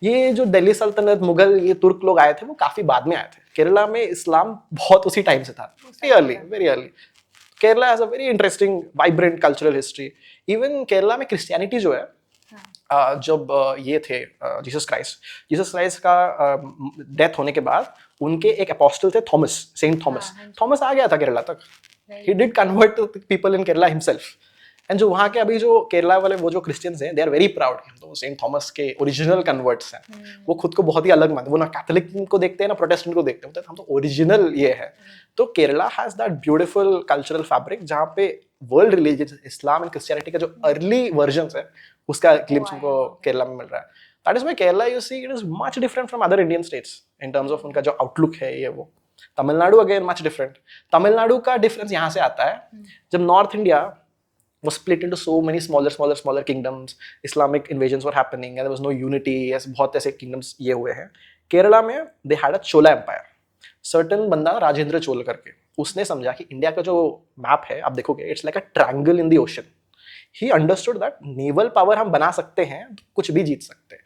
ये जो दिल्ली सल्तनत, मुगल, ये तुर्क लोग आए थे वो काफी बाद में आए थे. केरला में इस्लाम बहुत उसी टाइम से था, very early. Kerala has a very interesting vibrant cultural history. Even Kerala में क्रिश्चियनिटी जो है, जब ये थे जीसस क्राइस्ट का डेथ होने के बाद उनके एक अपोस्टल थे थॉमस, सेंट थॉमस. थॉमस आ गया था केरला तक. He did convert people in Kerala himself. And जो वहाँ के अभी जो केरला वाले वो जो क्रिश्चियंस हैं, दे आर वेरी प्राउड. तो सेंट थॉमस के ओरिजिनल कन्वर्ट्स हैं. वो खुद को बहुत ही अलग मानते, वो ना कैथोलिक को देखते हैं ना प्रोटेस्टेंट को देखते हैं, हम तो ओरिजिनल ये है. तो Kerala has that beautiful cultural fabric जहाँ पे world religion Islam and Christianity का जो अर्ली वर्जन्स है उसका ग्लिम्स हमको केरला में मिल रहा है. That is why Kerala you see it is much different from other Indian states in terms of उनका जो आउटलुक है. ये वो Tamil Nadu again much different. Tamil Nadu का डिफरेंस यहाँ से आता है, जब north India was split into so many smaller kingdoms, Islamic invasions were happening and there was no unity. ऐसे बहुत ऐसे kingdoms ये हुए हैं. केरला में they had a Chola empire. Certain बंदा राजेंद्र चोल करके, उसने समझा कि इंडिया का जो मैप है आप देखोगे it's like a triangle in the ocean. He understood that naval power हम बना सकते हैं, कुछ भी जीत सकते हैं.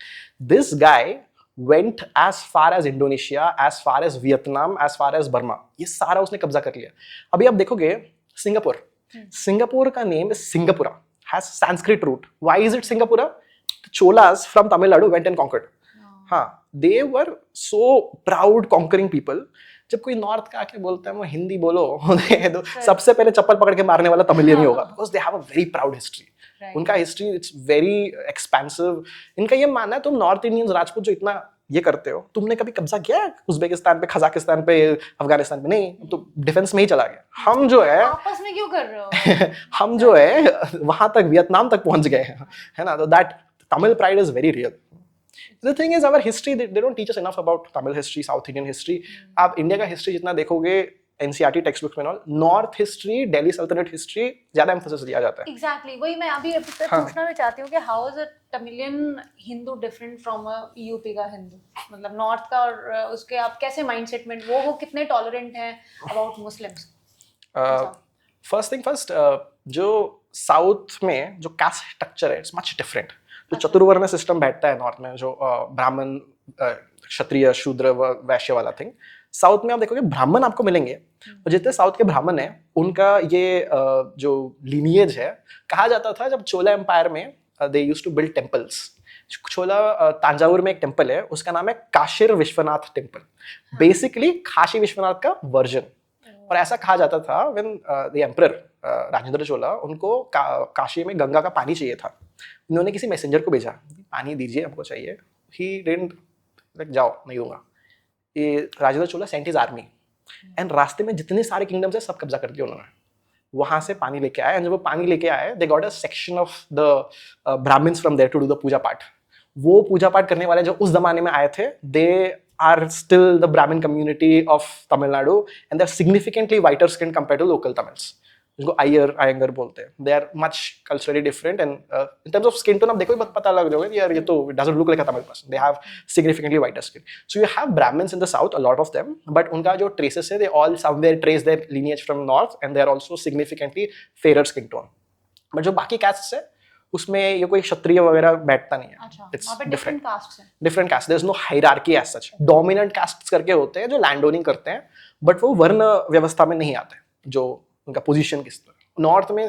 This guy went as far as Indonesia, as far as Vietnam, as far as Burma. ये सारा उसने कब्जा कर लिया. अभी आप देखोगे सिंगापुर, Singapore का name is Singapura, has Sanskrit root. Why is it Singapura? The Cholas from Tamil Nadu went and conquered. हाँ, they were so proud conquering people. जब कोई नॉर्थ का आके बोलता है वो हिंदी बोलो, तो सबसे पहले चप्पल पकड़ के मारने वाला तमिलियन ही होगा, because they have a very proud history. उनका हिस्ट्री इट्स वेरी एक्सपेंसिव. इनका ये मानना है तुम नॉर्थ इंडियंस राजपूत जो इतना ये करते हो, तुमने कभी कब्जा किया है उज्बेकिस्तान पे, कजाकिस्तान पे, अफगानिस्तान पे? नहीं, तो डिफेंस में ही चला गया. हम जो है आपस में क्यों कर रहे हो? हम जो है वहां तक, वियतनाम तक पहुंच गए हैं, है ना. तो that Tamil pride is very real. The thing is, our history, they don't teach us enough about Tamil history, South Indian history. आप इंडिया का हिस्ट्री जितना देखोगे एनसीईआरटी टेक्स्ट बुक्स में ऑल, नॉर्थ हिस्ट्री, दिल्ली सल्तनत हिस्ट्री ज्यादा एम्फोसिस दिया जाता है. एग्जैक्टली वही मैं अभी पूछना भी चाहती हूँ कि how is a Tamilian Hindu different from a UP का हिंदू? मतलब नॉर्थ का और उसके आप कैसे माइंडसेट में वो कितने टॉलरेंट हैं about Muslims? First thing first, जो साउथ में जो कास्ट स्ट्रक्चर है इट्स मच डिफरेंट. जो चतुर्वर्ण सिस्टम बैठता है नॉर्थ में, जो ब्राह्मण, क्षत्रिय, शूद्र, वैश्य वाला थिंग, साउथ में आप देखोगे ब्राह्मण आपको मिलेंगे, और जितने साउथ के ब्राह्मण हैं उनका ये जो लीनिएज है, कहा जाता था जब चोला एम्पायर में they used to build temples. Chola Thanjavur में एक टेम्पल है, उसका नाम है काशीर विश्वनाथ टेम्पल. बेसिकली काशी विश्वनाथ का वर्जन. और ऐसा कहा जाता था when the emperor Rajendra Chola, उनको काशी में गंगा का पानी चाहिए था. उन्होंने किसी मैसेंजर को भेजा, पानी दीजिए हमको चाहिए. ही डिडंट लाइक, जाओ नहीं दूंगा. ये राजेंद्र चोला सेंट हिज आर्मी, एंड रास्ते में जितने सारे किंगडम्स है सब कब्जा कर दिया उन्होंने. वहां से पानी लेके आए, एंड जब वो पानी लेके आए, they got a section of the Brahmins from there to do the puja path. वो पूजा पाठ करने वाले जो उस जमाने में आए थे, they are still the Brahmin community of Tamil Nadu, and they are significantly whiter skin compare to local Tamils, जिनको आयंगर बोलते हैं. They are much culturally different, and in terms of skin tone आप देखो पता लग जाओगे यार ये तो doesn't look like a Tamil person. They have significantly whiter skin. So you have Brahmins in the south, a lot of them, but उनका जो ट्रेसेस है, they all somewhere trace their lineage from north, and they are also significantly fair skin tone. But जो बाकी castes है उसमें ये कोई क्षत्रिय वगैरह बैठता नहीं है. It's different caste. There is no hierarchy as such. Dominant castes करके होते हैं जो लैंड ओनिंग करते हैं, बट वो वर्ण व्यवस्था में नहीं आते, जो उनका पोजीशन किस तरह. नॉर्थ में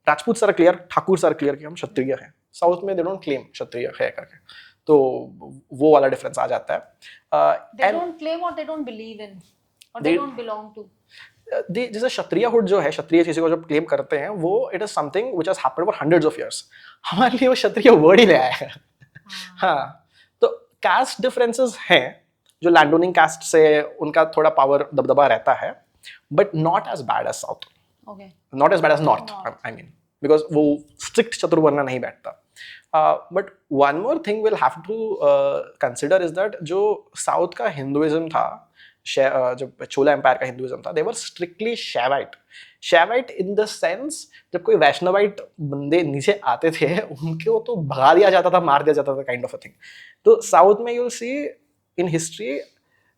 Rajput sir clear, Thakur sir clear कि हम क्षत्रिय हैं. साउथ में दे डोंट क्लेम क्षत्रिय है करके, तो वो वाला डिफरेंस आ जाता है. दे डोंट क्लेम और दे डोंट बिलीव इन, और दे डोंट बिलोंग टू. जैसे क्षत्रियहुड जो है, क्षत्रिय किसी को जब क्लेम करते हैं, वो it is something which has happened for hundreds of years. हमारे लिए वो क्षत्रिय वर्ड ही ले आया है. हाँ, तो कास्ट डिफरेंसेस हैं जो लैंडोनिंग कास्ट से उनका थोड़ा पावर दबदबा रहता है, but not as bad as south. Okay. Not as bad as North. I mean, because वो strict चतुर्वर्ण नहीं बैठता. But one more thing we'll have to consider is that जो South का Hinduism था, जब चोला एम्पायर का हिंदुइज्म था, दे वर स्ट्रिक्टली शैवाइट. शैवाइट इन द सेंस, जब कोई वैष्णवाइट बंदे नीचे आते थे उनको तो भगा दिया जाता था, मार दिया जाता था, काइंड ऑफ अ थिंग. तो साउथ में you'll see in history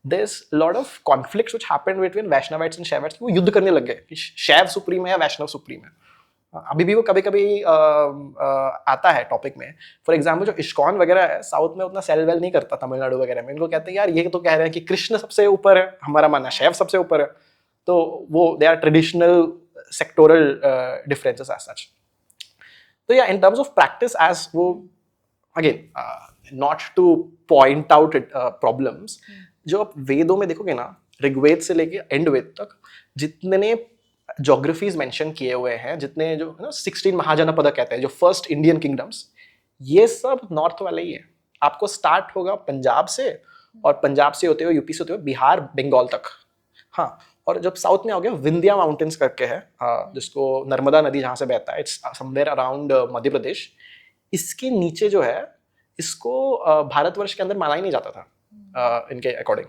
there's a lot of conflicts which happened between Vaishnavites and Shaivites. वो युद्ध करने लग गए कि शैव सुप्रीम है या वैष्णव सुप्रीम है. अभी भी वो कभी कभी आता है टॉपिक में. फॉर एग्जाम्पल जो इस्कॉन वगैरह है, साउथ में उतना सेल वेल नहीं करता तमिलनाडु वगैरह में. इनको कहते हैं यार ये तो कह रहे हैं कि कृष्ण सबसे ऊपर है, हमारा मानना शैव सबसे ऊपर है. तो वो they are traditional sectoral differences as such. तो या in terms of practice as वो again not to point out problems, जो आप वेदों में देखोगे ना, ऋग्वेद से लेके एंड वेद तक जितने ज्योग्राफीज मेंशन किए हुए हैं, जितने जो 16 महाजनपद कहते हैं, जो फर्स्ट इंडियन किंगडम्स, ये सब नॉर्थ वाले ही है. आपको स्टार्ट होगा पंजाब से, और पंजाब से होते हुए यूपी से होते हुए बिहार बंगाल तक. हाँ, और जब साउथ में आओगे विंध्या माउंटेन्स करके है, जिसको नर्मदा नदी जहाँ से बहता है, it's somewhere around Madhya Pradesh. इसके नीचे जो है, इसको भारतवर्ष के अंदर माना ही नहीं जाता था इनके अकॉर्डिंग.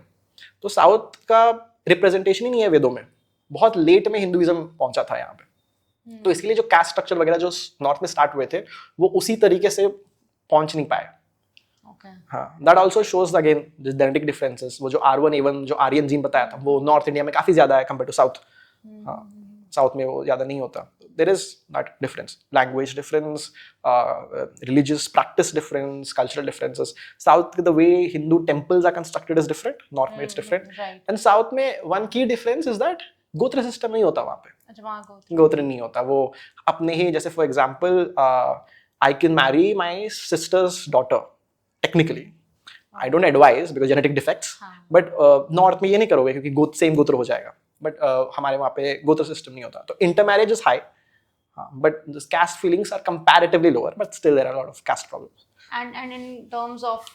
तो साउथ का रिप्रेजेंटेशन ही नहीं है वेदों में. बहुत लेट में हिंदुइज्म पहुंचा था यहाँ पे. तो इसके लिए जो कास्ट स्ट्रक्चर वगैरह जो नॉर्थ में स्टार्ट हुए थे, वो उसी तरीके से पहुंच नहीं पाए. हाँ, that also shows again genetic differences. वो जो R1A1 जो आर्यन जीन बताया था, वो नॉर्थ इंडिया में काफी ज्यादा है कंपेयर टू साउथ. हाँ, साउथ में वो ज्यादा नहीं होता. There is that difference, language difference, religious practice difference, cultural differences. South the way Hindu temples are constructed is different, north में इट्स डिफरेंट. एंड साउथ में one key difference is that gotra system नहीं होता वहाँ पे. अच्छा, वहाँ गोत्र नहीं होता. वो अपने ही, जैसे for example I can marry my sisters daughter technically. I don't advise because genetic defects, but north में ये नहीं करोगे क्योंकि सेम गोत्र हो जाएगा. बट हमारे वहाँ पे गोत्र सिस्टम नहीं होता. तो inter marriage is high, but caste feelings are comparatively lower, but still there are a lot of caste problems. And in terms of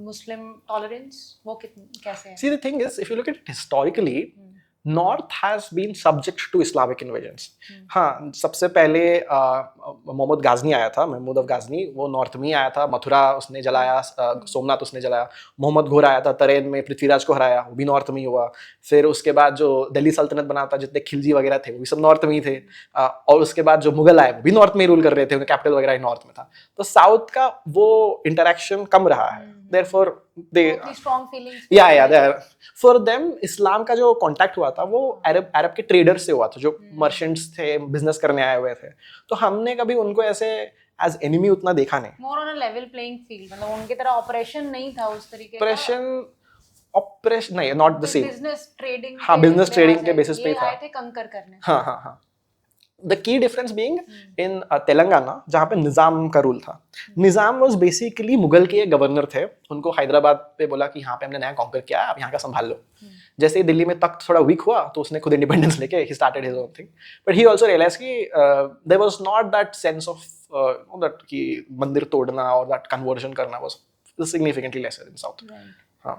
Muslim tolerance, वो कैसे है? See, the thing is, if you look at it historically, North has been subject to Islamic invasions. हाँ, सबसे पहले मोहम्मद गाजनी आया था, Mahmood of गाजनी. वो north में ही आया था. मथुरा उसने जलाया, सोमनाथ उसने जलाया. मोहम्मद घोर आया था, तरेन में पृथ्वीराज को हराया, वो भी नॉर्थ में ही हुआ. फिर उसके बाद जो दिल्ली सल्तनत बना था, जितने खिलजी वगैरह थे, वो भी सब नॉर्थ में ही थे. और उसके बाद जो मुगल आए, वो भी नॉर्थ में ही रूल कर रहे थे, उनका कैपिटल वगैरह नॉर्थ में था. तो साउथ का वो इंटरेक्शन कम रहा है. Therefore, they strong feelings. Yeah. For them, इस्लाम का जो कांटेक्ट हुआ था, वो अरब के ट्रेडर से हुआ था, जो मर्चेंट्स थे, बिजनेस करने आए हुए थे. तो हमने कभी उनको ऐसे एज एनिमी उतना देखा नहीं. More on a level playing field. मतलब उनकी तरह ऑपरेशन नहीं था उस तरीके का. ऑपरेशन नहीं, not the same. Business trading. हाँ, बिजनेस ट्रेडिंग के बेसिस पे था. आए थे कंकर करने. हाँ. The key difference being in Telangana, जहाँ पे निज़ाम का रूल था. निज़ाम was basically मुगल के गवर्नर थे. उनको हैदराबाद पे बोला कि यहाँ पे हमने नया कॉन्कर किया है, आप यहाँ का संभाल लो. जैसे ही दिल्ली में तख्त थोड़ा वीक हुआ, तो उसने खुद इंडिपेंडेंस लेके he started his own thing. But he also realized कि there was not that sense of that कि मंदिर तोड़ना और that conversion करना was significantly lesser in South. हाँ.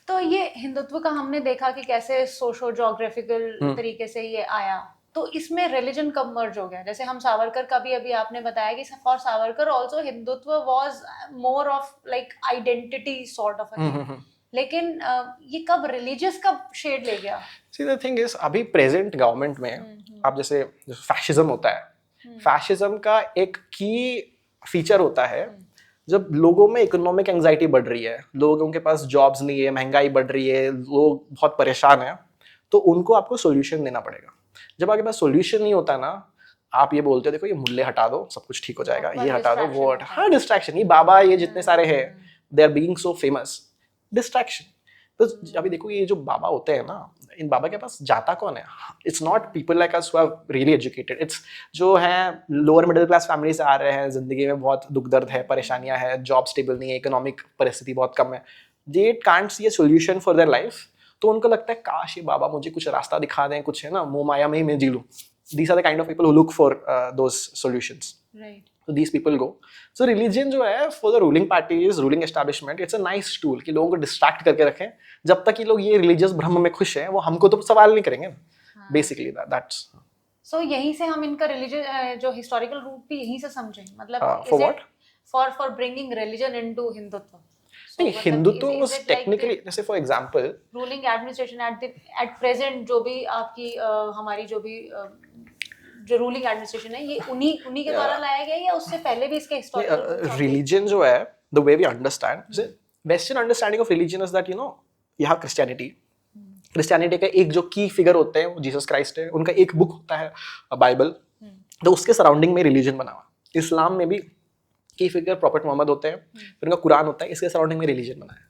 तो ये हिंदुत्व का हमने देखा कि कैसे सोशो जोग्राफिकल तरीके से ये आया. तो इसमें रिलीजन कब मर्ज हो गया? जैसे हम सावरकर का भी अभी आपने बताया कि for Savarkar also Hindutva was more of like identity sort of a thing. लेकिन ये कब रिलीजियस कब शेड ले गया? सी द थिंग इज, अभी प्रेजेंट गवर्नमेंट में आप जैसे फैशिज्म होता है, फैशिज्म का एक की फीचर होता है जब लोगों में इकोनॉमिक एंजाइटी बढ़ रही है, लोगों के पास जॉब्स नहीं है, महंगाई बढ़ रही है, लोग बहुत परेशान हैं, तो उनको आपको सोल्यूशन देना पड़ेगा. जब आपके पास सोल्यूशन नहीं होता ना, आप ये बोलते हो देखो ये मुल्ले हटा दो, सब कुछ ठीक हो जाएगा, ये हटा दो, वो हटा. हाँ, डिस्ट्रैक्शन. ये बाबा, ये जितने सारे हैं, they are being so famous. Distraction. तो अभी देखो ये जो बाबा होते हैं ना, इन बाबा के पास जाता कौन है? It's not people like us who are really educated. It's जो हैं लोअर मिडिल क्लास फैमिली से आ रहे हैं, जिंदगी में बहुत दुख दर्द है, परेशानियां हैं, जॉब स्टेबल नहीं है, इकोनॉमिक परिस्थिति बहुत कम है. They can't see a solution for their life. तो उनको लगता है काश ये बाबा मुझे कुछ रास्ता दिखा दें, कुछ है ना, मोह माया में ही मैं जी लूं. These are the kind of people who look for those solutions. Right. So these people go. So religion जो है for the ruling parties, ruling establishment, it's a nice tool कि लोगों को distract करके रखें. जब तक ये लोग ये religious भ्रम में खुश हैं, वो हमको तो सवाल नहीं करेंगे. Basically that's. So यहीं से हम इनका religion जो historical root भी यहीं से समझें. मतलब for what? For bringing religion into Hindutva. नहीं, हिंदुत्व was technically, जैसे for example ruling administration at present जो भी आपकी हमारी जो भी जो रूलिंग एडमिनिस्ट्रेशन है ये उन्हीं के द्वारा लाया गया है या उससे पहले भी इसके हिस्टोरिकल रिलीजन जो है, the way we understand, western understanding of religion is that you have Christianity का एक जो की फिगर होते हैं वो जीसस क्राइस्ट है, उनका एक बुक होता है बाइबल, तो उसके सराउंडिंग में रिलीजन बना हुआ। इस्लाम में भी की फिगर प्रॉफेट मोहम्मद होते हैं, फिर उनका कुरान होता है, इसके सराउंडिंग में रिलीजन बना है।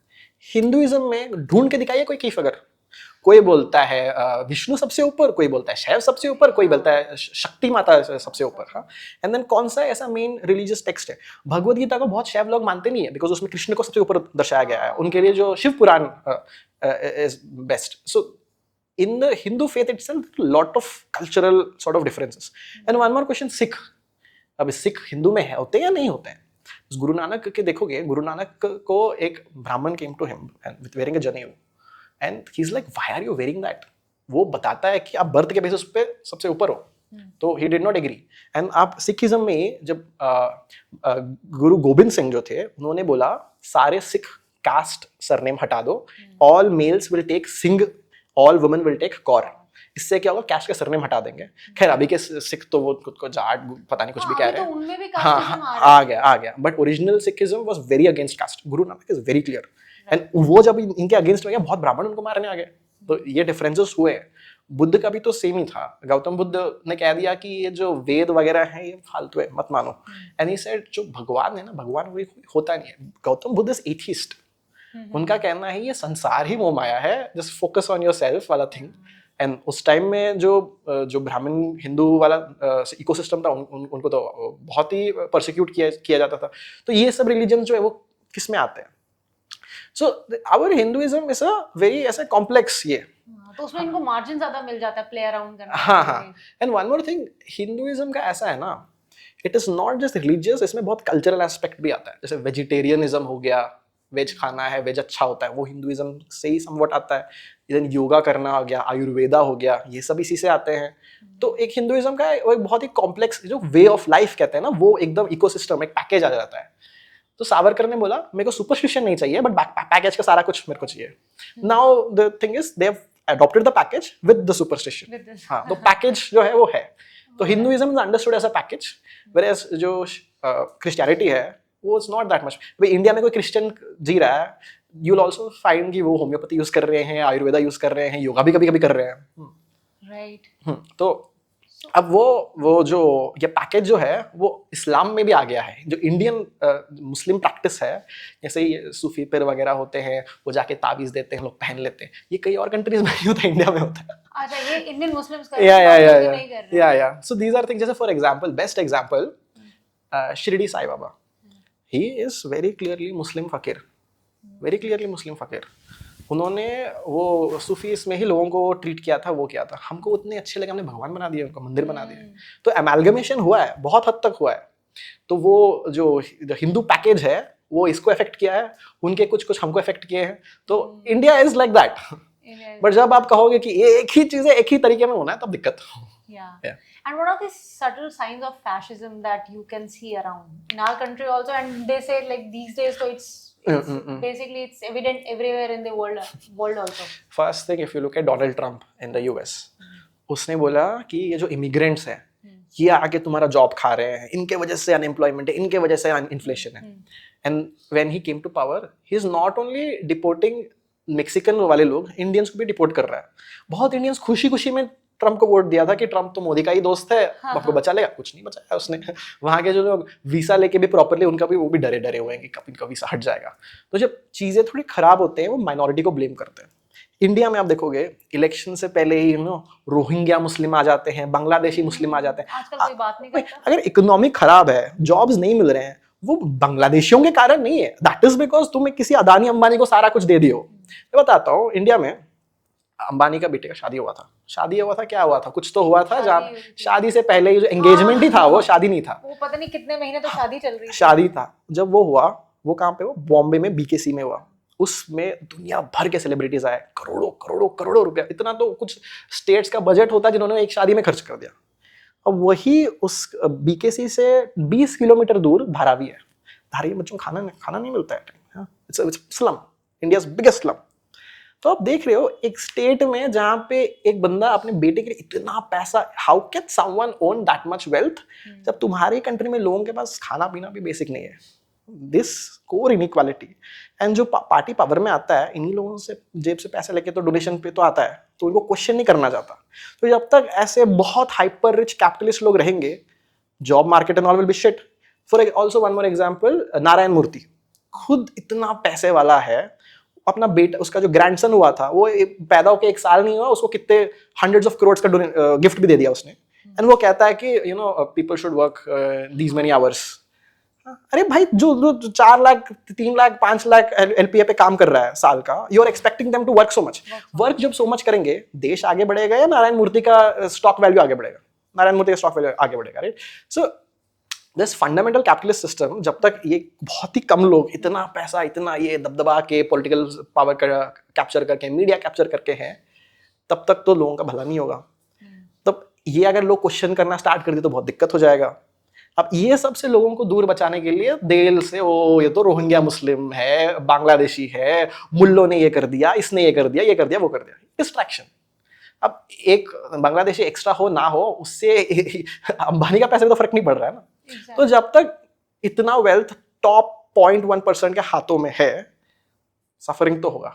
हिंदुइज्म में ढूंढ के दिखाइए कोई की फिगर, कोई बोलता है विष्णु सबसे ऊपर, कोई बोलता है शैव सबसे ऊपर, कोई बोलता है शक्ति माता सबसे ऊपर। हाँ, एंड देन कौन सा ऐसा मेन रिलीजियस टेक्स्ट है? भगवद गीता को बहुत शैव लोग मानते नहीं है, बिकॉज उसमें कृष्ण को सबसे ऊपर दर्शाया गया है। उनके लिए जो Shiv Puran is best. So in the Hindu faith itself, lot of cultural sort of differences. And one more question, Sikh. अब सिख हिंदू में है, होते हैं या नहीं होते हैं? गुरु नानक के देखोगे, गुरु नानक को एक ब्राह्मण came to him with wearing a जनेऊ, and he's like, why are you wearing that? वो बताता है कि आप बर्थ के बेसिस पे सबसे ऊपर हो, तो he did not agree. And आप सिखिज्म में जब गुरु गोबिंद सिंह जो थे, उन्होंने बोला सारे सिख कास्ट सरनेम हटा दो, all males will take Singh, all women will take Kaur. इससे क्या होगा, कैस्ट का सरनेम हटा देंगे। खैर अभी के सिख तो वो खुद को जाट पता नहीं कुछ भी कह रहे हैं, तो उनमें भी हाँ आ गया, but original Sikhism was very against caste. Guru Nanak is very clear, and वो जब इनके अगेंस्ट हो गया, बहुत ब्राह्मण उनको मारने आ गए। तो ये डिफरेंसेस हुए। बुद्ध का भी तो सेम ही था। गौतम बुद्ध ने कह दिया कि ये जो वेद वगैरह है ये फालतू है, मत मानो। एंड ही सेड जो भगवान है ना, भगवान कोई होता नहीं है। Gautam Buddha is atheist. उनका कहना है ये संसार ही मोह माया है, जस्ट फोकस ऑन योरसेल्फ वाला थिंग। एंड उस टाइम में जो ब्राह्मण हिंदू वाला इकोसिस्टम था, उनको तो बहुत ही परसिक्यूट किया जाता था। तो ये सब रिलीजन जो है वो किस में आते हैं? So our Hinduism is a very ऐसा कॉम्प्लेक्स ये, तो उसमें इनको मार्जिन ज्यादा मिल जाता है प्ले अराउंड करने। हाँ। And one more thing, Hinduism का ऐसा है ना, it is not just religious, इसमें बहुत कल्चरल एस्पेक्ट भी आता है। जैसे वेजिटेरियनिज्म हो गया, वेज खाना है, वेज अच्छा होता है, वो हिंदुइज्म से ही समवट आता है। इधर योगा करना हो गया, आयुर्वेदा हो गया, ये सब इसी से आते हैं। तो एक हिंदुइज्म का वो एक बहुत ही कॉम्प्लेक्स जो वे ऑफ लाइफ कहते हैं ना, वो एकदम इकोसिस्टम, एक पैकेज आ जाता है। तो सावरकर ने बोला मेरे को सुपरस्टिशन नहीं चाहिए, बट पैकेज का सारा कुछ मेरे को चाहिए। Now the thing is they have adopted the package with the superstition. हाँ, तो पैकेज जो है वो है। तो Hinduism is understood as a package, whereas जो क्रिश्चियनिटी है वो इज नॉट दैट मच। भाई इंडिया में कोई क्रिश्चियन जी रहा है, यू विल आल्सो फाइंड कि वो होम्योपैथी यूज कर रहे हैं, आयुर्वेदा यूज कर रहे हैं, योगा भी कभी कभी कर रहे हैं। राइट। तो अब वो जो ये पैकेज जो है वो इस्लाम में भी आ गया है। जो इंडियन मुस्लिम प्रैक्टिस है, जैसे ये सूफी पीर वगैरह होते हैं, वो जाके ताबीज देते हैं, लोग पहन लेते हैं, ये कई और कंट्रीज में नहीं होता, इंडिया में होता है। अच्छा, ये इंडियन मुस्लिम्स कर रहे हैं, या सो दीस आर थिंग्स। जैसे for example, best example Shirdi Sai Baba, he is very clearly Muslim fakir, very clearly Muslim फकीर। उन्होंने वो सूफीस में ही लोगों को ट्रीट किया था, वो किया था। हमको उतने अच्छे लगे, हमने भगवान बना दिया, उनको मंदिर बना दिया। तो एमैलगमेशन हुआ है, बहुत हद तक हुआ है। तो वो जो हिंदू पैकेज है वो इसको अफेक्ट किया है, उनके कुछ हमको अफेक्ट किए हैं। तो India is like that. But जब आप कहोगे कि ये एक ही चीज है, एक ही तरीके में होना है, तब दिक्कत। Yeah. And what are these subtle signs of fascism that you can see around in our country also? And they say like these days, so it's basically it's evident everywhere in the world also. First thing, if you look at Donald Trump in the US, उसने बोला कि ये जो immigrants हैं, ये आके तुम्हारा job खा रहे हैं, इनके वजह से अनएम्प्लॉयमेंट है, इनके वजह से इन्फ्लेशन है। And when he came to power, he is not only deporting Mexican वाले लोग, इंडियंस को भी डिपोर्ट कर रहा है। बहुत इंडियंस खुशी खुशी में ट्रम्प को वोट दिया था कि ट्रम्प तो मोदी का ही दोस्त है, आपको बचा लेगा। कुछ नहीं बचाया उसने। वहां के जो लोग वीसा लेके भी प्रॉपर्ली, उनका भी वो भी डरे हुए हैं कि कभी इनका वीसा हट जाएगा। तो जब चीजें थोड़ी खराब होते हैं, वो माइनॉरिटी को ब्लेम करते हैं। इंडिया में आप देखोगे इलेक्शन से पहले ही रोहिंग्या मुस्लिम आ जाते हैं, बांग्लादेशी मुस्लिम आ जाते हैं। आजकल कोई बात नहीं करता। अगर इकोनॉमी खराब है, जॉब्स नहीं मिल रहे हैं, वो बांग्लादेशियों के कारण नहीं है, दैट इज बिकॉज तुम किसी अदानी अंबानी को सारा कुछ दे दियो। मैं बताता हूँ, इंडिया में अंबानी का बेटे का शादी हुआ था, क्या हुआ था, कुछ तो हुआ था, जहाँ शादी से पहले जो एंगेजमेंट ही था, वो शादी नहीं था, वो पता नहीं कितने महीने तो शादी चल रही थी। शादी था। जब वो हुआ, वो कहाँ पे हुआ? बॉम्बे में BKC में हुआ। उसमें दुनिया भर के सेलिब्रिटीज आए, करोड़ों रुपया, इतना तो कुछ स्टेट्स का बजट होता है जिन्होंने एक शादी में खर्च कर दिया। अब वही उस BKC से 20 किलोमीटर दूर धारावी है। धारावी बच्चों को खाना नहीं मिलता है, it's slum, India's biggest slum. तो आप देख रहे हो एक स्टेट में जहां पे एक बंदा अपने बेटे के लिए इतना पैसा, how can someone own that much wealth जब तुम्हारी कंट्री में लोगों के पास खाना पीना भी बेसिक नहीं है। This core inequality. एंड जो पार्टी पावर में आता है इन्हीं लोगों से जेब से पैसे लेके तो डोनेशन पे तो आता है, तो इनको क्वेश्चन नहीं करना चाहता। तो जब तक ऐसे बहुत हाइपर रिच कैपिटलिस्ट लोग रहेंगे, job market and all will be shit. For also one more example, Narayana Murthy खुद इतना पैसे वाला है, अपना बेटा, उसका जो ग्रैंडसन हुआ था वो पैदा होकर 1 साल नहीं हुआ, उसको कितने हंड्रेड्स ऑफ करोड़ का गिफ्ट भी दे दिया उसने। एंड वो कहता है कि you know people should work these many hours. अरे भाई, जो 4 लाख 3 लाख 5 लाख एलपीए पे काम कर रहा है साल का, you are expecting them to work so much. Work जब सो मच करेंगे, देश आगे बढ़ेगा या नारायण मूर्ति का स्टॉक वैल्यू आगे बढ़ेगा? नारायण मूर्ति का स्टॉक वैल्यू आगे बढ़ेगा, right? So this fundamental capitalist system, जब तक ये बहुत ही कम लोग इतना पैसा, इतना ये दबदबा के पॉलिटिकल पावर कैप्चर करके, मीडिया कैप्चर करके हैं, तब तक तो लोगों का भला नहीं होगा। तब ये अगर लोग क्वेश्चन करना स्टार्ट कर दिए तो बहुत दिक्कत हो जाएगा। अब ये सबसे लोगों को दूर बचाने के लिए दिल से ओ ये तो रोहिंग्या मुस्लिम है, बांग्लादेशी है, मुल्लों ने ये कर दिया, इसने ये कर दिया, ये कर दिया, वो कर दिया, डिस्ट्रैक्शन। अब एक बांग्लादेशी एक्स्ट्रा हो ना हो, उससे अंबानी का पैसे तो फर्क नहीं पड़ रहा है ना। Exactly. तो जब तक इतना वेल्थ टॉप 0.1% के हाथों में है, सफरिंग तो होगा।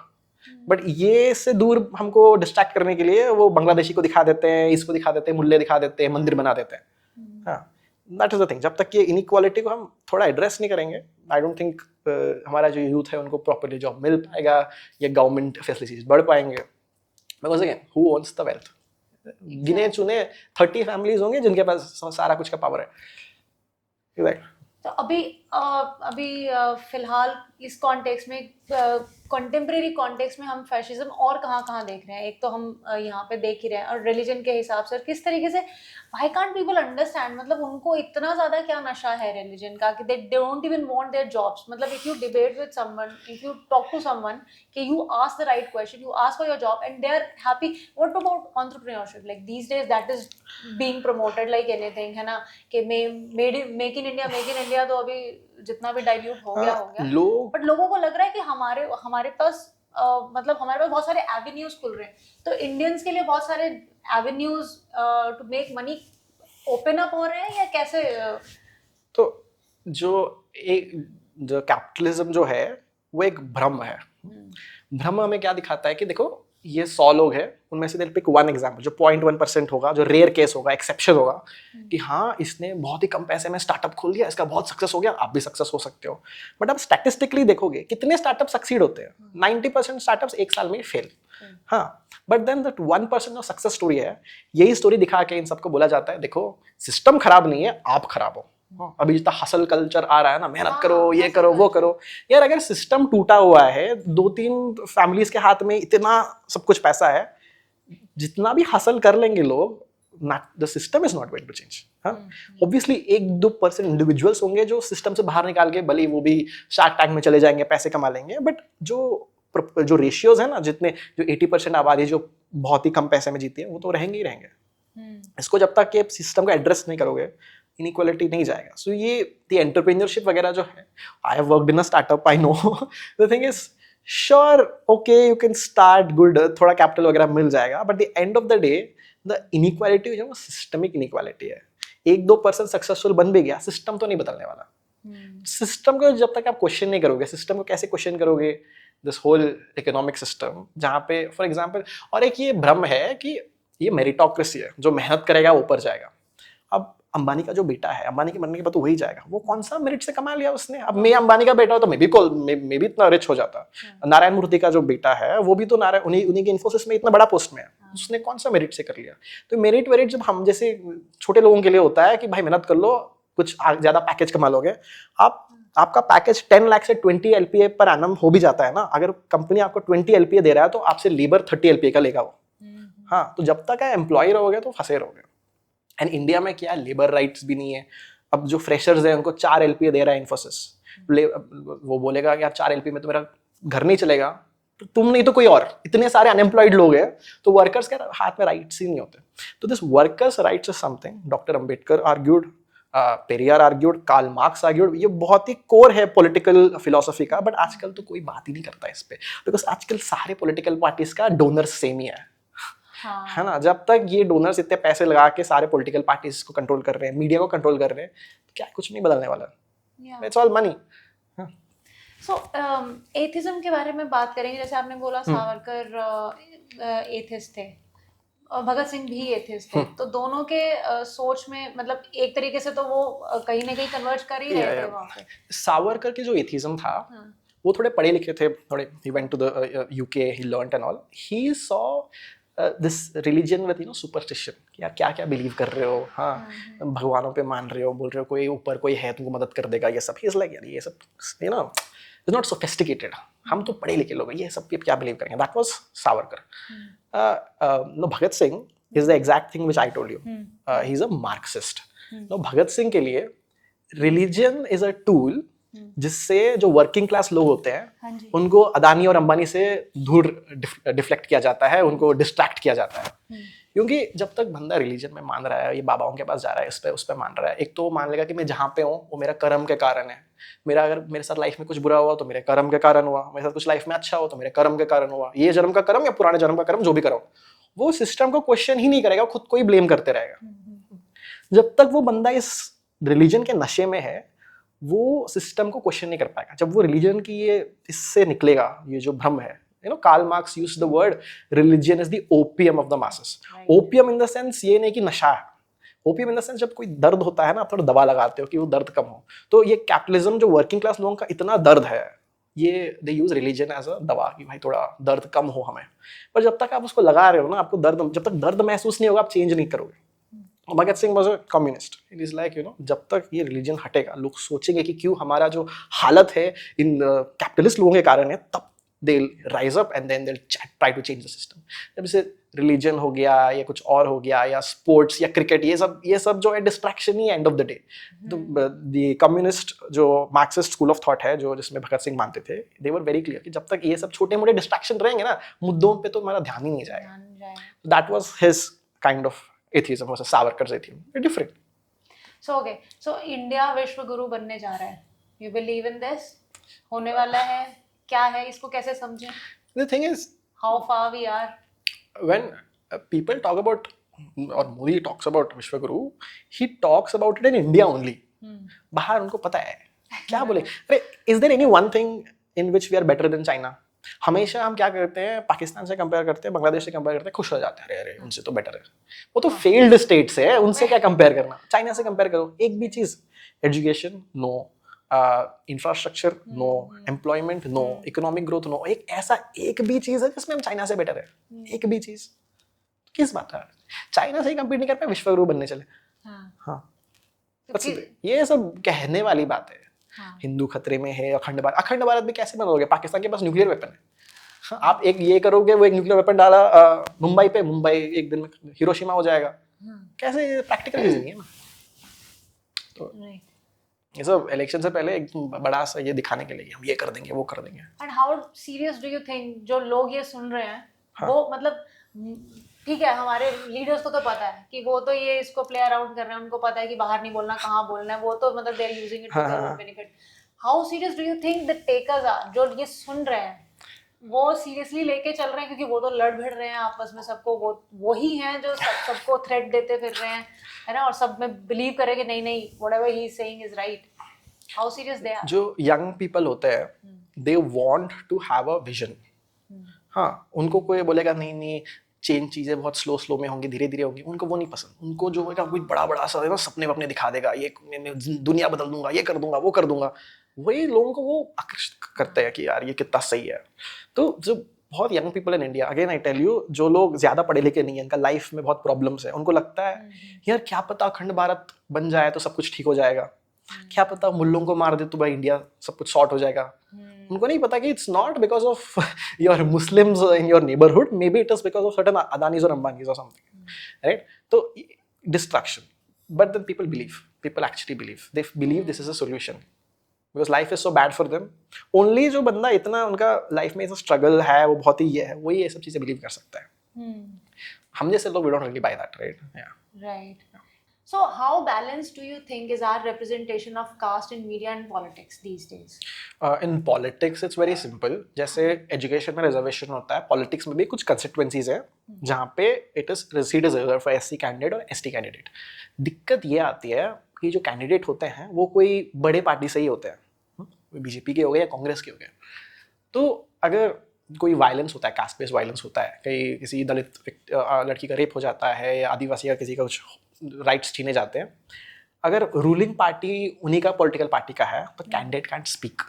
बट ये से दूर हमको डिस्ट्रैक्ट करने के लिए वो बांग्लादेशी को दिखा देते हैं, इसको दिखा देते हैं, मुल्ले दिखा देते हैं, मंदिर बना देते हैं। हाँ, दैट इज द थिंग। जब तक ये इनइक्वालिटी को हम थोड़ा एड्रेस नहीं करेंगे, आई डोंट थिंक हमारा जो यूथ है उनको प्रॉपर्ली जॉब मिल पाएगा या गवर्नमेंट फैसिलिटीज बढ़ पाएंगे। Because again, who owns the wealth? गिने चुने 30 फैमिलीज होंगे जिनके पास सारा कुछ का पावर है। Right. तो अभी फिलहाल इस कॉन्टेक्स्ट में, कंटेम्प्रेरी कॉन्टेक्स्ट में हम फैशिज्म और कहाँ देख रहे हैं? एक तो हम यहाँ पे देख ही रहे हैं, और रिलीजन के हिसाब से, और किस तरीके से व्हाई कांट पीपल अंडरस्टैंड, मतलब उनको इतना ज़्यादा क्या नशा है रिलीजन का कि they don't even want their jobs. मतलब if you debate with someone, if you talk to someone कि you ask the right question, you ask for your job and they are happy. What about entrepreneurship? Like these days that is being promoted like anything, है ना, कि make in India तो अभी जितना भी dilute हो गया बट लोगों को लग रहा है कि हमारे पास मतलब हमारे पास बहुत सारे एवेन्यूज खुल रहे हैं। तो इंडियंस के लिए बहुत सारे avenues to make money open up हो रहे हैं, या कैसे? तो जो कैपिटलिज्म जो है वो एक भ्रम है। भ्रम हमें क्या दिखाता है कि देखो ये 100 लोग हैं, उनमें से पिक 1 एग्जाम्पल जो 0.1% होगा, जो रेयर केस होगा, एक्सेप्शन होगा कि हाँ इसने बहुत ही कम पैसे में स्टार्टअप खोल दिया, इसका बहुत सक्सेस हो गया, आप भी सक्सेस हो सकते हो। बट आप स्टैटिस्टिकली देखोगे कितने स्टार्टअप सक्सीड होते हैं? 90% स्टार्टअप्स 1 साल में फेल। हाँ, बट देन दैट 1% जो सक्सेस स्टोरी है, यही स्टोरी दिखा के इन सबको बोला जाता है देखो सिस्टम खराब नहीं है, आप खराब हो। अभी जितना हसल कल्चर आ रहा है ना, मेहनत करो, ये करो, वो करो। यार अगर सिस्टम टूटा हुआ है, 2-3 फैमिलीज के हाथ में इतना सब कुछ पैसा है, जितना भी हसल कर लेंगे लोग, the system is not going to change. Obviously 1-2% individuals होंगे जो सिस्टम से बाहर निकाल के भले वो भी शार्क टैंक में चले जाएंगे, पैसे कमा लेंगे। बट जो रेशियोज है ना, जितने जो 80% आबादी जो बहुत ही कम पैसे में जीती है, वो तो रहेंगे ही रहेंगे। इसको जब तक कि सिस्टम को एड्रेस नहीं करोगे, इनइक्वालिटी नहीं जाएगा। सो ये द एंटरप्रेन्योरशिप वगैरह जो है, I have worked in a startup, I know the thing is sure okay you can start good, थोड़ा कैपिटल वगैरह मिल जाएगा, but the end of the day the inequality जो है वो सिस्टमिक इनइक्वालिटी है। 1-2% सक्सेसफुल बन भी गया, सिस्टम तो नहीं बदलने वाला। सिस्टम को जब तक आप क्वेश्चन नहीं करोगे, सिस्टम को कैसे क्वेश्चन करोगे? दिस होल इकोनॉमिक सिस्टम जहाँ पे फॉर एग्जाम्पल, और एक ये भ्रम है कि ये मेरिटोक्रेसी है, जो मेहनत करेगा वो ऊपर जाएगा। अब अंबानी का जो बेटा है, अंबानी के मरने के बाद तो वही जाएगा, वो कौन सा मेरिट से कमा लिया उसने? अब मैं अंबानी का बेटा हो तो मैं भी इतना रिच हो जाता। नारायण मूर्ति का जो बेटा है वो भी तो उन्हीं के इन्फोसिस में इतना बड़ा पोस्ट में है, उसने कौन सा मेरिट से कर लिया? तो मेरिट वेरिट जब हम जैसे छोटे लोगों के लिए होता है कि भाई मेहनत कर लो, कुछ ज्यादा पैकेज कमा लोगे। आपका पैकेज 10 लाख से 20 LPA पर एनम हो भी जाता है ना। अगर कंपनी आपको 20 LPA दे रहा है तो आपसे लेबर 30 LPA का लेगा वो। हाँ, तो जब तक एम्प्लॉय रहोगे तो फंसे रहोगे। एंड इंडिया में क्या, लेबर राइट्स भी नहीं है। अब जो फ्रेशर्स हैं उनको 4 LPA दे रहा है इन्फोसिस, वो बोलेगा कि यार 4 LPA में तो मेरा घर नहीं चलेगा, तो तुम नहीं तो कोई और, इतने सारे अनएम्प्लॉयड लोग हैं, तो वर्कर्स के हाथ में राइट्स ही नहीं होते। तो this workers rights is something doctor Ambedkar argued Periyar argued, Karl Marx argued, ये बहुत ही कोर है पॉलिटिकल फिलोसफी का, बट आजकल तो कोई बात ही नहीं करता इस पे, बिकॉज आजकल सारे पॉलिटिकल पार्टीज का डोनर सेम ही है हाँ ना। जब तक ये डोनर्स इतने पैसे लगा के सारे पॉलिटिकल पार्टीज को कंट्रोल कर रहे हैं, मीडिया को कंट्रोल कर रहे हैं, तो क्या कुछ नहीं बदलने वाला, yeah. It's all money. So atheism के बारे में बात करेंगे, जैसे आपने बोला सावरकर एथिस्ट थे और भगत सिंह भी एथिस्ट थे, तो दोनों के सोच में मतलब एक तरीके से तो वो कहीं ना कहीं कन्वर्ज कर ही रहे थे वहाँ पे। सावरकर के जो एथिज्म था वो थोड़े पढ़े लिखे थे, थोड़े he went to the UK, he learnt and all, he saw this religion with superstition, कि यार क्या क्या बिलीव कर रहे हो, हाँ भगवानों पे मान रहे हो, बोल रहे हो कोई ऊपर कोई है तुमको मदद कर देगा, ये सब ही इज लाइक यार ये सब इज नॉट सोफिस्टिकेटेड, हम तो पढ़े लिखे लोग हैं, ये सब क्या बिलीव करेंगे। That was Savarkar. No Bhagat Singh is the exact thing which I told you, he is a Marxist. No Bhagat Singh के लिए रिलीजन इज अ टूल जिससे जो वर्किंग क्लास लोग होते हैं उनको अदानी और अंबानी से दूर डिफ्लेक्ट किया जाता है, उनको डिस्ट्रैक्ट किया जाता है। क्योंकि जब तक बंदा रिलीजन में मान रहा है, ये बाबाओं के पास जा रहा है, उस पर मान रहा है, एक तो वो मान लेगा कि मैं जहाँ पे हूँ वो मेरा कर्म के कारण है, मेरा अगर मेरे साथ लाइफ में कुछ बुरा हुआ तो मेरे कर्म के कारण हुआ, मेरे साथ कुछ लाइफ में अच्छा हो तो मेरे कर्म के कारण हुआ, ये जन्म का कर्म या पुराने जन्म का कर्म जो भी करो, वो सिस्टम को क्वेश्चन ही नहीं करेगा, खुद को ही ब्लेम करते रहेगा। जब तक वो बंदा इस रिलीजन के नशे में है वो सिस्टम को क्वेश्चन नहीं कर पाएगा। जब वो रिलीजन की ये इससे निकलेगा, ये जो भ्रम है, Karl Marx used the word religion is the opium of the masses. Opium in the sense ये नहीं कि नशा है, ओपियम इन द सेंस जब कोई दर्द होता है ना, थोड़ा दवा लगाते हो कि वो दर्द कम हो, तो ये कैपिटलिज्म जो वर्किंग क्लास लोगों का इतना दर्द है, ये दे यूज रिलीजन एज अ दवा कि भाई थोड़ा दर्द कम हो हमें। पर जब तक आप उसको लगा रहे हो ना, आपको दर्द, जब तक दर्द महसूस नहीं होगा आप चेंज नहीं करोगे। Bhagat Singh was a communist, it is like जब तक ये रिलीजन हटेगा, लोग सोचेंगे कि क्यों हमारा जो हालत है इन कैपिटलिस्ट लोगों के कारण है, तब they rise up and then they try to change the system. जब इसे रिलीजन हो गया या कुछ और हो गया या स्पोर्ट्स या क्रिकेट, ये सब जो है distraction he end of the day. The communist जो मार्क्सिस्ट स्कूल ऑफ थॉट है, जो जिसमें भगत सिंह मानते थे, दे वर वेरी क्लियर कि जब तक ये सब छोटे मोटे डिस्ट्रैक्शन रहेंगे ना, मुद्दों पे तो हमारा ध्यान ही नहीं जाएगा। That was his kind of atheism versus Savarkar's atheism, different. So India विश्व गुरु बनने जा रहा है, यू बिलीव इन दिस? होने वाला है, क्या है, इसको कैसे समझें? The thing is, how far we are? when people talk about, or Modi talks about Vishwaguru, he talks about it in India only. बाहर उनको पता है क्या बोले। अरे is there any one thing in which we are better than China? हमेशा हम क्या करते हैं, पाकिस्तान से कंपेयर करते हैं, बांग्लादेश से कंपेयर करते हैं, खुश हो जाते हैं, अरे अरे उनसे तो बेटर है, वो तो फेल्ड स्टेट्स है, उनसे क्या कंपेयर करना। चाइना से कंपेयर करो, एक भी चीज, education no, infrastructure no, employment no, economic growth no, एक ऐसा एक भी चीज है जिसमें हम चाइना से बेटर है, एक भी चीज। किस बात है, चाइना से ही कंपीट नहीं कर पाए, विश्वगुरु बनने चले। हाँ ये सब कहने वाली बात है। हिंदू खतरे में है, अखंड भारत भी कैसे बनोगे? पाकिस्तान के पास न्यूक्लियर वेपन है, आप एक ये करोगे, वो एक न्यूक्लियर वेपन डाला मुंबई पे, मुंबई एक दिन में हिरोशिमा हो जाएगा। कैसे? प्रैक्टिकल चीज नहीं है ना। तो ये सब इलेक्शन से पहले एक बड़ा सा ये दिखाने के लिए हम ये कर देंगे, वो कर देंगे। And how serious do you think जो लोग ये सुन रहे हैं, वो मतलब ठीक है, हमारे लीडर्स को तो पता है कि वो तो ये इसको प्ले अराउंड कर रहे हैं, उनको पता है कि बाहर नहीं बोलना, कहाँ बोलना है, वो तो मतलब they are using it to their own benefit. How serious do you think the takers are, जो ये सुन रहे हैं, वो सीरियसली लेके चल रहे हैं? क्योंकि वो तो लड़ भिड़ रहे हैं आपस में, सबको वो ही हैं जो सबको थ्रेट देते फिर रहे हैं, है ना, और सब में बिलीव करे कि नहीं नहीं whatever he is saying is right. How serious they are? जो यंग पीपल होते हैं, they want to have a vision. हाँ, उनको कोई बोलेगा नहीं नहीं चेंज चीजें बहुत स्लो में होंगी, धीरे धीरे होंगी, उनको वो नहीं पसंद। उनको जो होगा कोई बड़ा सा ना सपने अपने दिखा देगा, ये मैं दुनिया बदल दूंगा, ये कर दूंगा, वो कर दूंगा, वही लोगों को वो आकर्षित करते हैं कि यार ये कितना सही है। तो जो बहुत young people in India, again I tell you, जो लोग ज्यादा पढ़े लिखे नहीं है, इनका लाइफ में बहुत प्रॉब्लम्स है, उनको लगता है यार क्या पता अखंड भारत बन जाए तो सब कुछ ठीक हो जाएगा, क्या पता मुल्लों को मार दे तो भाई इंडिया सब कुछ सॉर्ट हो जाएगा। उनको नहीं पता कि it's not because of your Muslims in your neighbourhood, may be it is because of certain Adanis और अंबानीज और समथिंग, राइट? तो distraction, but then people actually believe this is a solution because life is so bad for them. Only जो बंदा इतना उनका life में struggle है, वो बहुत ही ये है, वही ये सब चीजें बिलीव कर सकता है। हम जैसे लोग we don't really buy that, right? Yeah. Right. So how balanced do you think is our representation of caste in media and politics these days? In politics it's very simple. जैसे education में reservation होता है, politics में भी कुछ constituencies है जहाँ पे it is seat is reserve for SC candidate और एसटी कैंडिडेट. दिक्कत ये आती है कि जो कैंडिडेट होते हैं वो कोई बड़े पार्टी से ही होते हैं, बीजेपी के हो गए या कांग्रेस के हो गए. तो अगर कोई वायलेंस होता है, कास्ट बेस्ड वायलेंस होता है, कहीं किसी दलित लड़की का रेप हो जाता है या आदिवासी का किसी का कुछ राइट्स छीने जाते हैं, अगर रूलिंग पार्टी उन्हीं का पॉलिटिकल पार्टी का है तो कैंडिडेट कैंट स्पीक.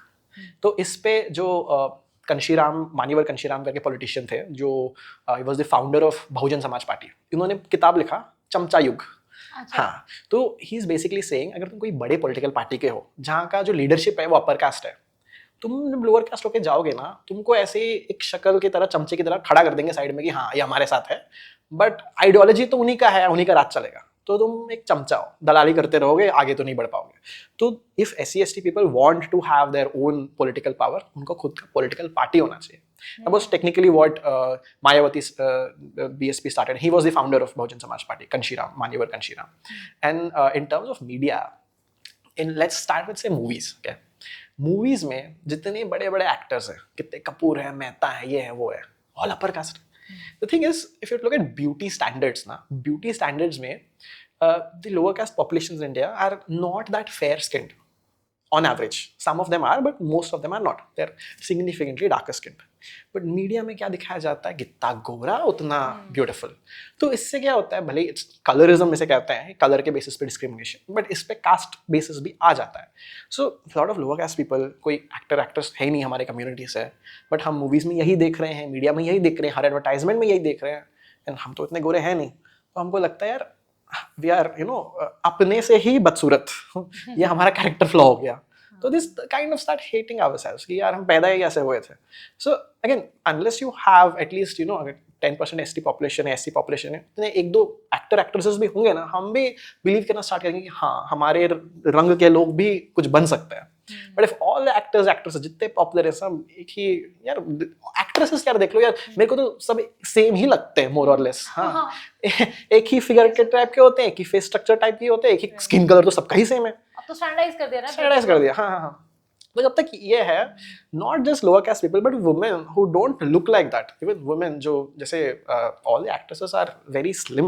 तो इस पे जो कंशीराम, मान्यवर कंशीराम करके पॉलिटिशियन थे, जो he was the founder of Bahujan Samaj Party, इन्होंने किताब लिखा चमचा युग. अच्छा. हाँ, तो ही इज बेसिकली सेइंग अगर तुम कोई बड़े पॉलिटिकल पार्टी के हो जहाँ का जो लीडरशिप है वो अपर कास्ट है, तुम जब लोअर कास्ट होके जाओगे ना, तुमको ऐसे एक शक्ल की तरह, चमचे की तरह खड़ा कर देंगे साइड में कि हाँ ये हमारे साथ है, बट आइडियोलॉजी तो उन्हीं का है, उन्हीं का राज चलेगा. तो तुम एक चमचा हो, दलाली करते रहोगे, आगे तो नहीं बढ़ पाओगे. तो if SC/ST people want to have their own political power, उनको खुद का पॉलिटिकल पार्टी होना चाहिए. That was technically what Mayawati BSP started. He was the founder of Bahujan Samaj Party, Kanshiram, Manyavar Kanshiram. And in terms of media, let's start with say movies. Okay, movies में जितने बड़े बड़े actors हैं, कितने कपूर है, मेहता है, ये है, वो है, all upper caste. The thing is, if you look at beauty standards ना, beauty standards में the lower caste populations in India are not that fair skinned. On average, some of them are, but most of them are not. They're significantly darker skinned. But media में क्या दिखाया जाता है, जितना गोरा उतना beautiful. तो इससे क्या होता है, भले इट्स कलरिज्म में से कहते हैं, कलर के बेसिस पे डिस्क्रिमिनेशन, बट इस पे कास्ट बेसिस भी आ जाता है. So lot of lower caste people, कोई एक्टर एक्ट्रेस है ही नहीं हमारे कम्युनिटी से, बट हम मूवीज में यही देख रहे हैं, मीडिया में यही देख रहे हैं, हर एडवर्टाइजमेंट में यही देख रहे हैं, एंड हम तो इतने गोरे हैं नहीं. तो हमको लगता है यार वी आर अपने से ही बदसूरत, ये हमारा कैरेक्टर फ्लॉ हो गया. तो this kind of start hating ourselves कि यार हम पैदा ही ऐसे हुए थे. So again unless you have at least अगर 10% ST पॉपुलेशन है, SC पॉपुलेशन है, इतने एक दो एक्टर एक्ट्रेसेस भी होंगे ना, हम भी बिलीव करना स्टार्ट करेंगे कि हाँ हमारे रंग के लोग भी कुछ बन सकते हैं. But if all actors actresses जितने पॉपुलर है सब एक ही, यार एक्ट्रेसेस यार देख लो यार, मेरे को तो सब सेम ही लगते हैं मोर और लेस. हाँ, एक ही फिगर के टाइप के होते हैं, एक ही फेस स्ट्रक्चर टाइप के होते हैं, एक ही स्किन कलर तो सबका ही सेम है. अब तो स्टैंडर्डाइज कर दिया ना. स्टैंडर्डाइज कर दिया. हाँ हाँ हाँ. तो जब तक ये है, not just lower caste people but women who don't look like that, even women जो जैसे all the actresses are very slim,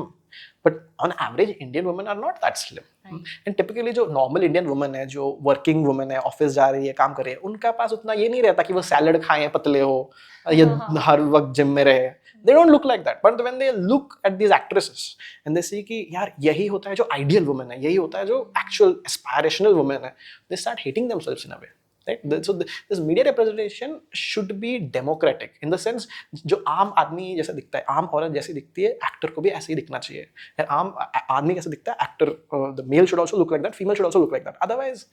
but on average Indian women are not that slim. And typically जो normal Indian women है, जो working women है, office जा रही है, काम कर रही है, उनका पास उतना ये नहीं रहता कि वो सैलड खाएं, पतले हो, या हर वक्त जिम में रहे. They don't look like that, but when they look at these actresses and they see कि यार यही होता है जो ideal woman है, यही होता है जो actual aspirational woman है, they start hating themselves in a way. Right? So this media representation should be democratic in the sense जो आम आदमी जैसा दिखता है, आम औरत जैसी दिखती है, एक्टर को भी ऐसे ही दिखना चाहिए. यार आम आदमी कैसे दिखता है, actor the male should also look like that, female should also look like that. Otherwise,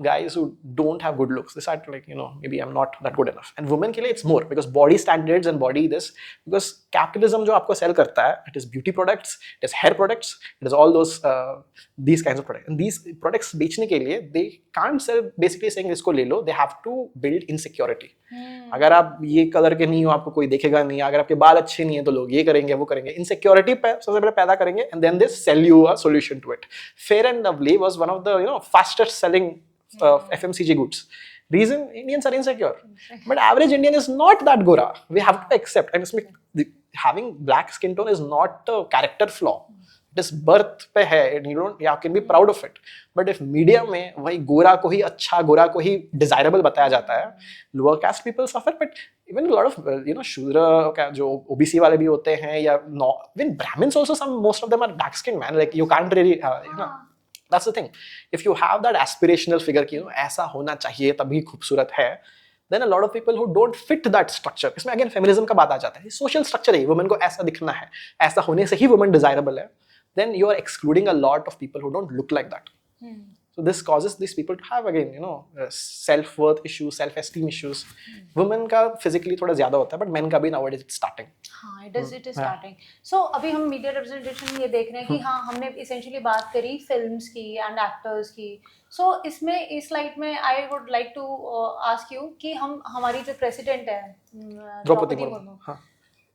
guys who don't have good looks, they start like maybe I'm not that good enough. And women के लिए it's more because body standards and body this, because capitalism जो आपको sell करता है, it is beauty products, it is hair products, it is all those these kinds of products. And these products बेचने के लिए they can't sell basically saying इसको ले लो, they have to build insecurity. अगर आप ये कलर के नहीं हो, आपको कोई देखेगा नहीं, अगर आपके बाल अच्छे नहीं है तो लोग ये करेंगे, वो करेंगे, इनसिक्योरिटी सबसे पहले पैदा करेंगे, and then they sell you a solution to it. Fair and lovely was one of the fastest selling FMCG goods. Reason, Indians are insecure, but average Indian is not that gora. We have to accept, and having black skin tone is not a character flaw. It is birth पे है, and you can be proud of it. But if media में वही गोरा को ही अच्छा, गोरा को ही desirable बताया जाता है, lower caste people suffer. But even a lot of शूद्र जो OBC वाले भी होते हैं, या even Brahmins also, most of them are dark skinned, man. Like you can't really that's the thing. If you have that aspirational figure कि ऐसा होना चाहिए तभी खूबसूरत है, then a lot of people who don't fit that structure, इसमें again feminism का बात आ जाता है, social structure है, women को ऐसा दिखना है, ऐसा होने से ही women desirable है, then you are excluding a lot of people who don't look like that. So this causes these people to have again self-worth issues, self-esteem issues. Women का physically थोड़ा ज़्यादा होता है, but men का भी nowadays it's starting. हाँ, it is starting. So अभी हम media representation ये देख रहे हैं कि हाँ हमने essentially बात करी films की and actors की. So इसमें इस slide में I would like to ask you कि हमारी जो president है द्रौपदी मुर्मू, हाँ,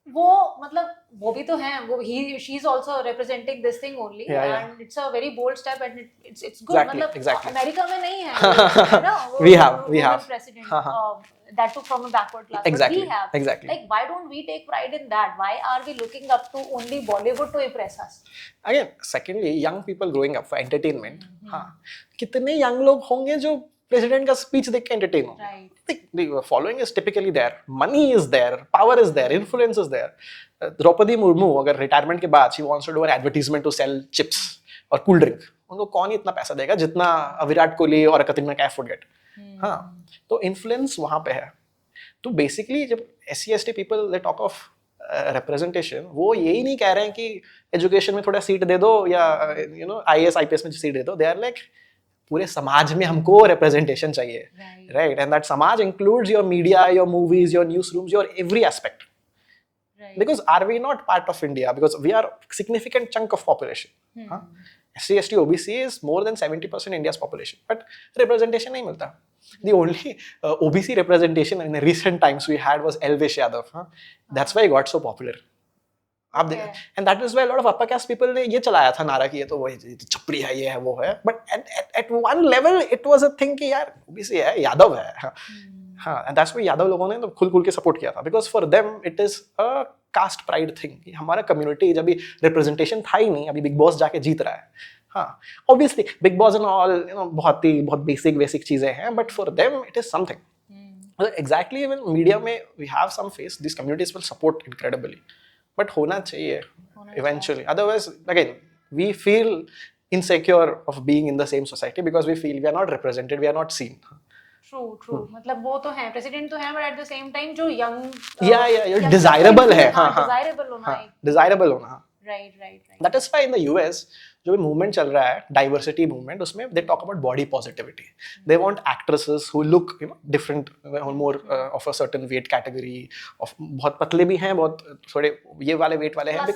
वो मतलब वो भी तो हैं, वो he she is also representing this thing only, Yeah, yeah. And it's a very bold step and it's good. Exactly, मतलब exactly. अमेरिका में नहीं है ये, है ना, वो We have, we woman have. president, हाँ. that took from a backward class, Exactly, but we have. exactly. Like, why don't we take pride in that? Why are we looking up to only Bollywood to impress us? Again, secondly, young people growing up for entertainment, हाँ, कितने young लोग होंगे जो president का speech देख के entertain होंगे? Right. The following is typically there, money is there, power is there, influence is there. Draupadi Murmu अगर retirement के बाद she wants to do an advertisement to sell chips और cool drink, उनको कौन ही इतना पैसा देगा जितना विराट कोहली और कतरीना कैफ would get? हाँ, तो influence वहाँ पे है. तो बेसिकली जब SC/ST people they talk of representation, वो यही नहीं कह रहे हैं कि एजुकेशन में थोड़ा सीट दे दो या यू नो IAS IPS में सीट दे दो. दे आर लाइक पूरे समाज में हमको रिप्रेजेंटेशन चाहिए, राइट? एंड दैट समाज includes your media, your movies, your news rooms, your every aspect. Because are we not part of India? Because we are significant chunk of population. Huh? SC/ST OBC is more than 70% India's population, but representation नहीं मिलता. The only OBC representation in recent times we had was Elvish Yadav. Huh? That's why he got so popular. आप and that is why a lot of upper caste people ने ये चलाया था नारा कि ये तो वो छपड़ी है, ये है, वो है. But at one level it was a thing कि यार OBC है, यादव है. हाँ, and that's why यादव लोगों ने तो खुल के सपोर्ट किया था. Because for them it is a caste pride thing. कि हमारा कम्युनिटी जब भी रिप्रेजेंटेशन था ही नहीं, अभी बिग बॉस जाके जीत रहा है. हाँ, obviously big boss and all you know बहुत बेसिक चीजें हैं, but for them it is something. Exactly, even media में we have some face, these communities will support incredibly, but होना चाहिए eventually. Otherwise, again, we feel insecure of being in the same society because we feel we are not represented, we are not seen. True मतलब वो तो है, president तो है, but at the same time जो young yeah, desirable है. हाँ, desirable होना है, desirable होना. Right. That is why in the US जो भी मूवमेंट चल रहा है, डाइवर्सिटी मूवमेंट, उसमें they talk about body positivity. They want actresses who look different, more of a certain weight category, of बहुत पतले भी हैं, बहुत थोड़े ये वाले weight वाले हैं.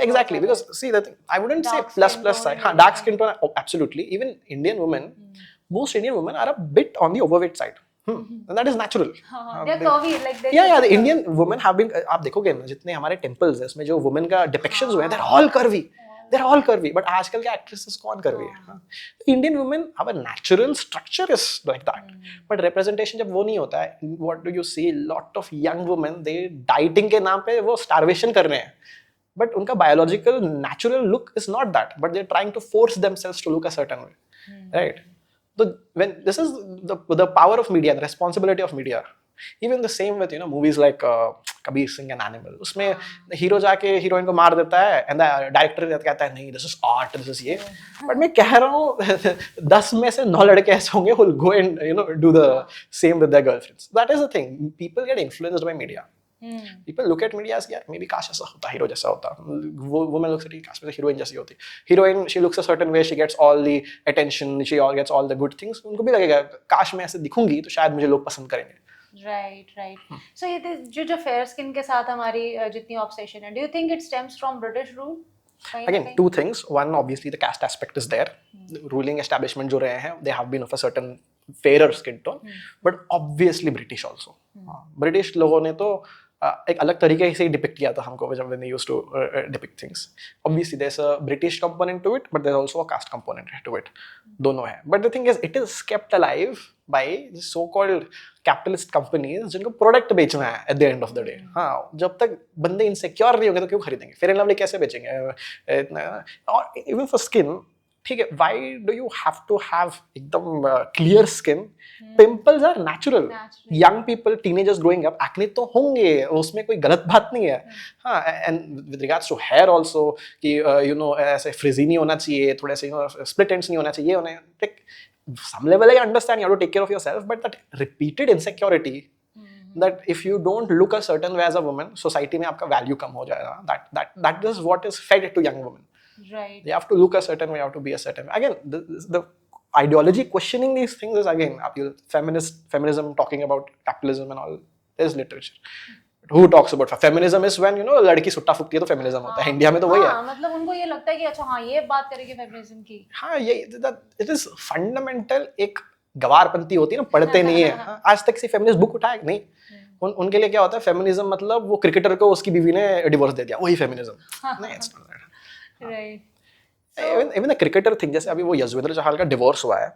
Exactly, because see the thing, I wouldn't say plus size. हाँ, dark skin tone, absolutely. Even Indian women, most Indian women are a bit on the overweight side. And that is natural. They're curvy, like they. Yeah, the Indian women have been. आप देखोगे ना, जितने हमारे temples हैं, उसमें जो women का depictions हुए हैं, they're all curvy. They're all curvy. But आजकल के actresses कौन curvy है? Indian women, our natural structure is like that. But representation जब वो नहीं होता है, what do you see? Lot of young women, they dieting के नाम पे वो starvation कर रहे हैं. But उनका biological natural look is not that. But they're trying to force themselves to look a certain way, right? So when this is the power of media, the responsibility of media. Even the same with movies like Kabir Singh and Animal. उसमें hero जाके heroine को मार देता है and the director कहता है नहीं, this is art, this is ये. But मैं कह रहा हूँ 10 में से 9 लड़के ऐसे होंगे who will go and do the same with their girlfriends. That is the thing. People get influenced by media. People look at media as यार maybe काश ऐसा होता, हीरो जैसा होता. Woman looks at काश में हीरोइन जैसी होती. Heroine, she looks a certain way, she gets all the attention, she all gets all the good things. उनको भी लगेगा काश मैं ऐसे दिखूंगी तो शायद मुझे लोग पसंद करेंगे. राइट. सो ये जो फेयर स्किन के साथ हमारी जितनी ऑब्सेशन है, do you think it stems from British rule? Again, two things. One, obviously the caste aspect is there. Ruling establishment जो रहे हैं, they have been of a certain fairer skin tone, but obviously British also. British लोगों ने तो एक अलग तरीके से डिपिक्ट किया था हमको जब when they used to depict things. Obviously there's a British component to it, but there's also a caste component to it. दोनों है. But the thing is, it is kept alive by so-called capitalist companies जिनको product बेचना है at the end of the day. हाँ, जब तक बंदे insecure नहीं होंगे तो क्यों खरीदेंगे? फेयर एंड लवली कैसे बेचेंगे? और even for skin, ठीक है, why do you have to have एकदम clear skin? Pimples are natural. Young people, teenagers growing up, acne तो होंगे, उसमें कोई गलत बात नहीं है. हाँ, and with regards to hair also, कि ऐसे frizzy नहीं होना चाहिए, थोड़े से split ends नहीं होना चाहिए, होने like some level I understand you have to take care of yourself, but that repeated insecurity, that if you don't look a certain way as a woman, society में आपका value कम हो जाएगा. That is what is fed to young women. Right. You have to look a certain way, you have to be a certain way. Again, the ideology questioning these things is again feminism talking about capitalism and all. There's literature. Who talks about feminism is when लड़की सुट्टा फूकती है तो feminism होता है. India में तो वही है. मतलब उनको ये लगता है कि अच्छा हाँ ये बात करेंगे फेमिनिज्म की. हाँ, ये it is fundamental एक गवारपंथी होती है ना, पढ़ते नहीं है. आज तक से फेमिनिस्ट बुक उठाया नहीं, उनके लिए क्या होता है फेमिनिज्म मतलब वो क्रिकेटर को उसकी बीवी ने डिवोर्स दे दिया, वही फेमिनिज्म नहीं, it's not that. Right even the cricketer thing, जैसे अभी वो यजुवेंद्र चहल का डिवोर्स हुआ है,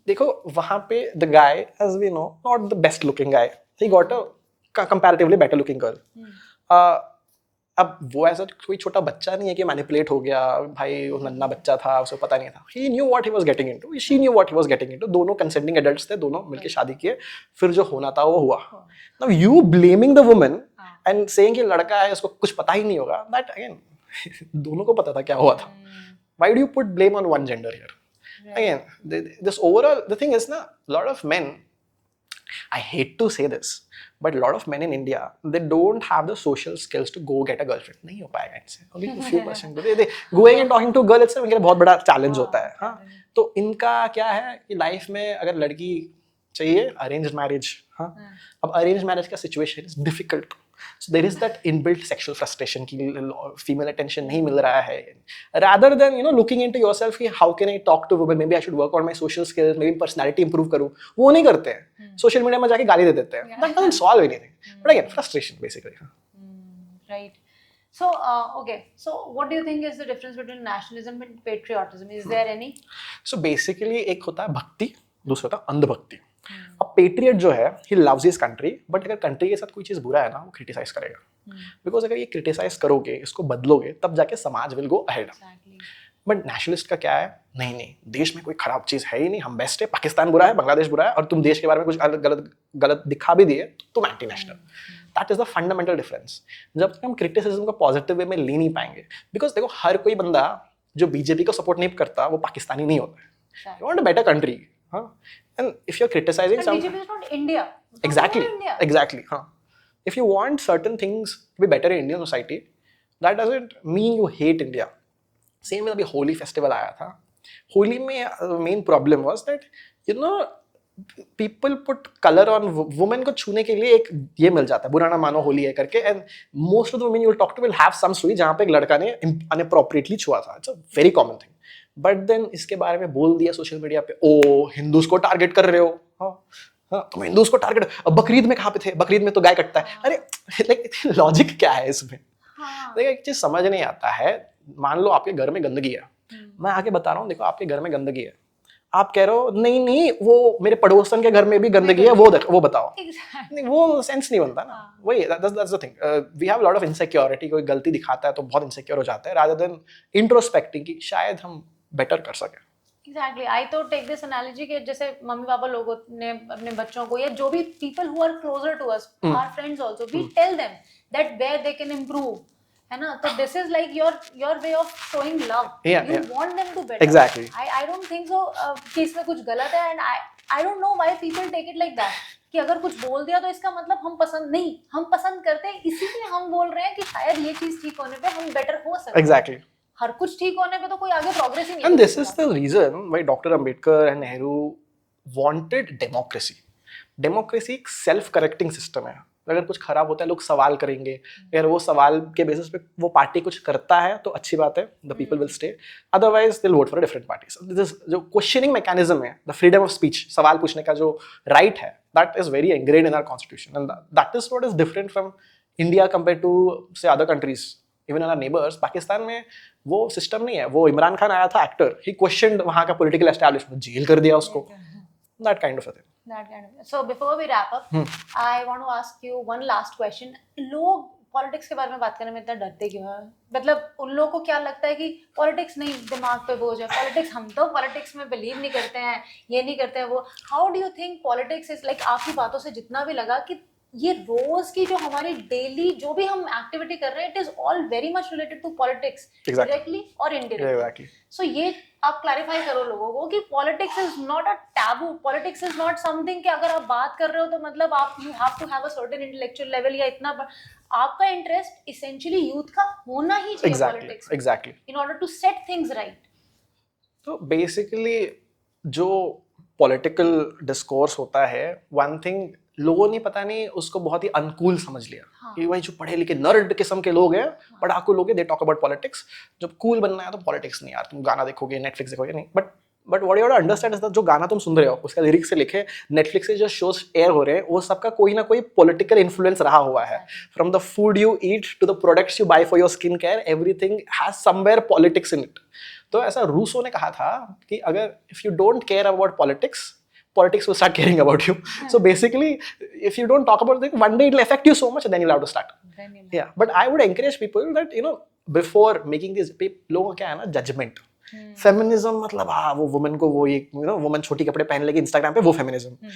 देखो वहां पे the guy as we know not the best looking guy, he got a comparatively better looking girl. अब वो ऐसा कोई छोटा बच्चा नहीं है कि मैनिपुलेट हो गया, भाई वो नन्ना बच्चा था उसे पता नहीं था, he knew what he was getting into, she knew what he was getting into, दोनों कंसेंटिंग एडल्ट्स थे, दोनों मिलके शादी किए, फिर जो होना था वो हुआ। Now you blaming the woman and saying कि लड़का है उसको कुछ पता ही नहीं होगा, दैट अगेन दोनों को पता था क्या हुआ था, why do you put blame on one gender here? Again, this overall, the thing is, na, a lot of men, I hate to say this, but a lot of men in India, they don't have the social skills to go get a girlfriend. नहीं हो पाएगा इनसे, only a few percent. they going and talking to a girl itself इनके लिए बहुत बड़ा challenge होता है, हाँ। तो इनका क्या है कि लाइफ में अगर लड़की चाहिए अरेंज्ड मैरिज, हाँ, अब अरेंज्ड मैरिज का situation is difficult, so there is that inbuilt sexual frustration कि female attention नहीं मिल रहा है, rather than looking into yourself कि how can I talk to women, maybe I should work on my social skills, maybe personality improve करूँ, वो नहीं करते हैं, सोशल मीडिया में जाके गाली दे देते हैं, that doesn't solve anything, but again frustration basically. Right. So, okay. So, what do you think is the difference between nationalism and patriotism? Is there any? So basically एक होता है भक्ति, दूसरा होता है अंधभक्ति। अब पेट्रियट जो है he loves his country, but अगर कंट्री के साथ कोई चीज बुरा है ना वो क्रिटिसाइज करेगा, बिकॉज अगर ये क्रिटिसाइज करोगे, इसको बदलोगे, तब जाके समाज will go ahead. But nationalist का क्या है, नहीं नहीं देश में कोई खराब चीज है ही नहीं, हम बेस्ट है, पाकिस्तान बुरा है, बांग्लादेश बुरा है, और तुम देश के बारे में कुछ गलत दिखा भी दिए तो तुम anti national. That is the fundamental difference. जब तक हम क्रिटिसिज्म को पॉजिटिव वे में ले नहीं पाएंगे, बिकॉज देखो हर कोई बंदा जो बीजेपी को सपोर्ट नहीं करता वो पाकिस्तानी नहीं होता है, you want a better country, हाँ। And if you're criticizing But some, BJP is not India. It's exactly, not India. exactly, huh? If you want certain things to be better in Indian society, that doesn't mean you hate India. Same with अभी Holi festival आया था, होली में main problem was that people put color on women को छूने के लिए एक ये मिल जाता है, बुरा ना मानो होली है करके, and most of the women you will talk to will have some story जहाँ पे एक लड़का ने inappropriately छुआ था, it's a very common thing. But then इसके बारे में बोल दिया सोशल मीडिया पे, ओ हिंदूज को टारगेट कर रहे हो, हाँ हाँ तुम हिंदूज को टारगेट, अब बकरीद में कहाँ पे थे, बकरीद में तो गाय कटता है, अरे लाइक लॉजिक क्या है इसमें? देखो एक चीज समझ नहीं आता है, मान लो आपके घर में गंदगी है, मैं आके बता रहा हूँ देखो आपके घर में गंदगी है, आप कह रहे हो नहीं नहीं वो मेरे पड़ोसन के घर में भी गंदगी है, वो बताओ, नहीं वो सेंस नहीं बनता ना, वही that's the thing, we have lot of insecurity, कोई गलती दिखाता है तो बहुत इनसिक्योर हो जाता है, रादर देन इंट्रोस्पेक्टिंग कि शायद हम बेटर कर सके। Exactly. I तो take this analogy कि जैसे मम्मी पापा लोगों ने अपने बच्चों को या जो भी people who are closer to us, our friends also, we tell them that where they can improve, है ना? तो this is like your way of showing love. You want them to better. Exactly. I don't think so कि इसमें कुछ गलत है, and I don't know why people take it like that कि अगर कुछ बोल दिया तो इसका मतलब हम पसंद नहीं, हम पसंद करते हैं, इसीलिए हम बोल रहे हैं कि शायद ये चीज ठीक होने पे हम बेटर हो सकते हैं। Exactly. हर कुछ ठीक होने पे तो कोई आगे प्रोग्रेस ही नहीं। And this is the reason why Dr. Ambedkar and Nehru wanted democracy. Democracy एक self correcting system है, अगर कुछ खराब होता है लोग सवाल करेंगे, अगर वो सवाल के बेसिस पे वो पार्टी कुछ करता है तो अच्छी बात है, the people will stay, otherwise they'll vote for a different party. So this जो questioning mechanism है, the freedom of speech, सवाल पूछने का जो right है, that is very ingrained in our constitution, and that is what is different from India compared to say other countries. Even in our neighbors, Pakistan में वो system नहीं है, वो इमरान खान आया था एक्टर, ही क्वेश्चनड वहाँ का पॉलिटिकल एस्टैब्लिशमेंट, जेल कर दिया उसको, that kind of a thing. That kind of. So before we wrap up, I want to ask you one last question. लोग पॉलिटिक्स के बारे में बात करने में इतना डरते क्यों हैं? मतलब उन लोगों को क्या लगता है कि पॉलिटिक्स नहीं दिमाग पे बोझ है, पॉलिटिक्स हम तो पॉलिटिक्स में बिलीव नहीं करते हैं, ये नहीं करते हैं वो। How do you think politics is like, आपकी बातों से जितना भी लगा कि ये रोज की जो हमारी डेली जो भी हम एक्टिविटी कर रहे हैं, it is all very much related to politics, directly और इनडायरेक्टली। सो ये आप क्लैरिफाई करो लोगों को कि politics is not a taboo, politics is not something कि अगर आप बात कर रहे हो तो मतलब आप you have to have a certain intellectual level या इतना, आपका इंटरेस्ट इसेंशियली यूथ का होना ही चाहिए politics, exactly, in order to set things right. तो बेसिकली जो पॉलिटिकल डिस्कोर्स होता है, वन थिंग लोगों ने पता नहीं उसको बहुत ही अनुकूल समझ लिया, हाँ। कि भाई जो पढ़े लिखे नर्ड किस्म के लोग हैं, पढ़ाकू लोग हैं, दे टॉक अबाउट पॉलिटिक्स, जब कूल बनना है तो पॉलिटिक्स नहीं यार, तुम गाना देखोगे नेटफ्लिक्स देखोगे नहीं, but but what you have to understand is that जो गाना तुम सुन रहे हो उसका लिरिक्स से लिखे नेटफ्लिक्स से जो शोज एयर हो रहे हैं वो सबका कोई ना कोई पॉलिटिकल इन्फ्लुएंस रहा हुआ है. From the food you eat to the products you buy for your skin care everything has somewhere politics in it. तो ऐसा रूसो ने कहा था कि अगर if you don't care about politics will start caring about you. So basically, if you don't talk about it, one day it will affect you so much and then you'll have to start. Yeah, but I would encourage people that, before making these, लोगों का क्या है ना, judgment. Feminism मतलब वो women को वो women छोटी कपड़े पहन लेगी इंस्टाग्राम पे, वो फेमिनिज्म.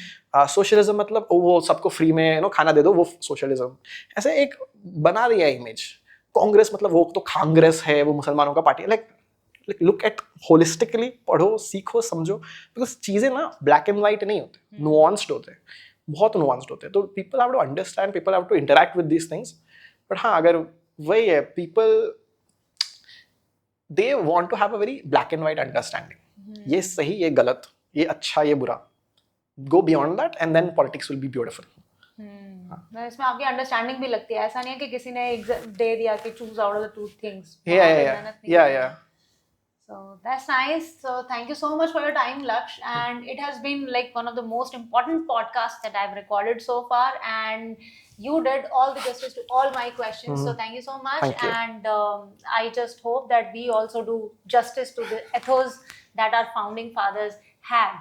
सोशलिज्म मतलब वो सबको फ्री में खाना दे दो, वो सोशलिज्म. ऐसे एक बना दिया इमेज. कांग्रेस मतलब वो तो कांग्रेस है, वो मुसलमानों का party. Like look at holistically, पढ़ो, सीखो, समझो. बिकॉज चीज़ें ना ब्लैक एंड वाइट नहीं होते, नुआंस्ड होते हैं, बहुत नुआंस्ड होते हैं. तो people have to understand, people have to interact with these things. But हाँ, अगर वही है, people they want to have a very black and white understanding. ये सही, ये गलत, ये अच्छा, ये बुरा. Go beyond that and then politics will be beautiful. इसमें आपकी अंडरस्टैंडिंग भी लगती है. ऐसा नहीं है कि किसी ने दे दिया कि choose out of the two things. Yeah. So that's nice. So thank you so much for your time, Laksh. And it has been like one of the most important podcasts that I've recorded so far. And you did all the justice to all my questions. So thank you so much. Thank you. And I just hope that we also do justice to the ethos that our founding fathers had.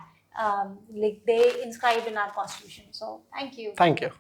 Like they inscribed in our constitution. So thank you. Thank you.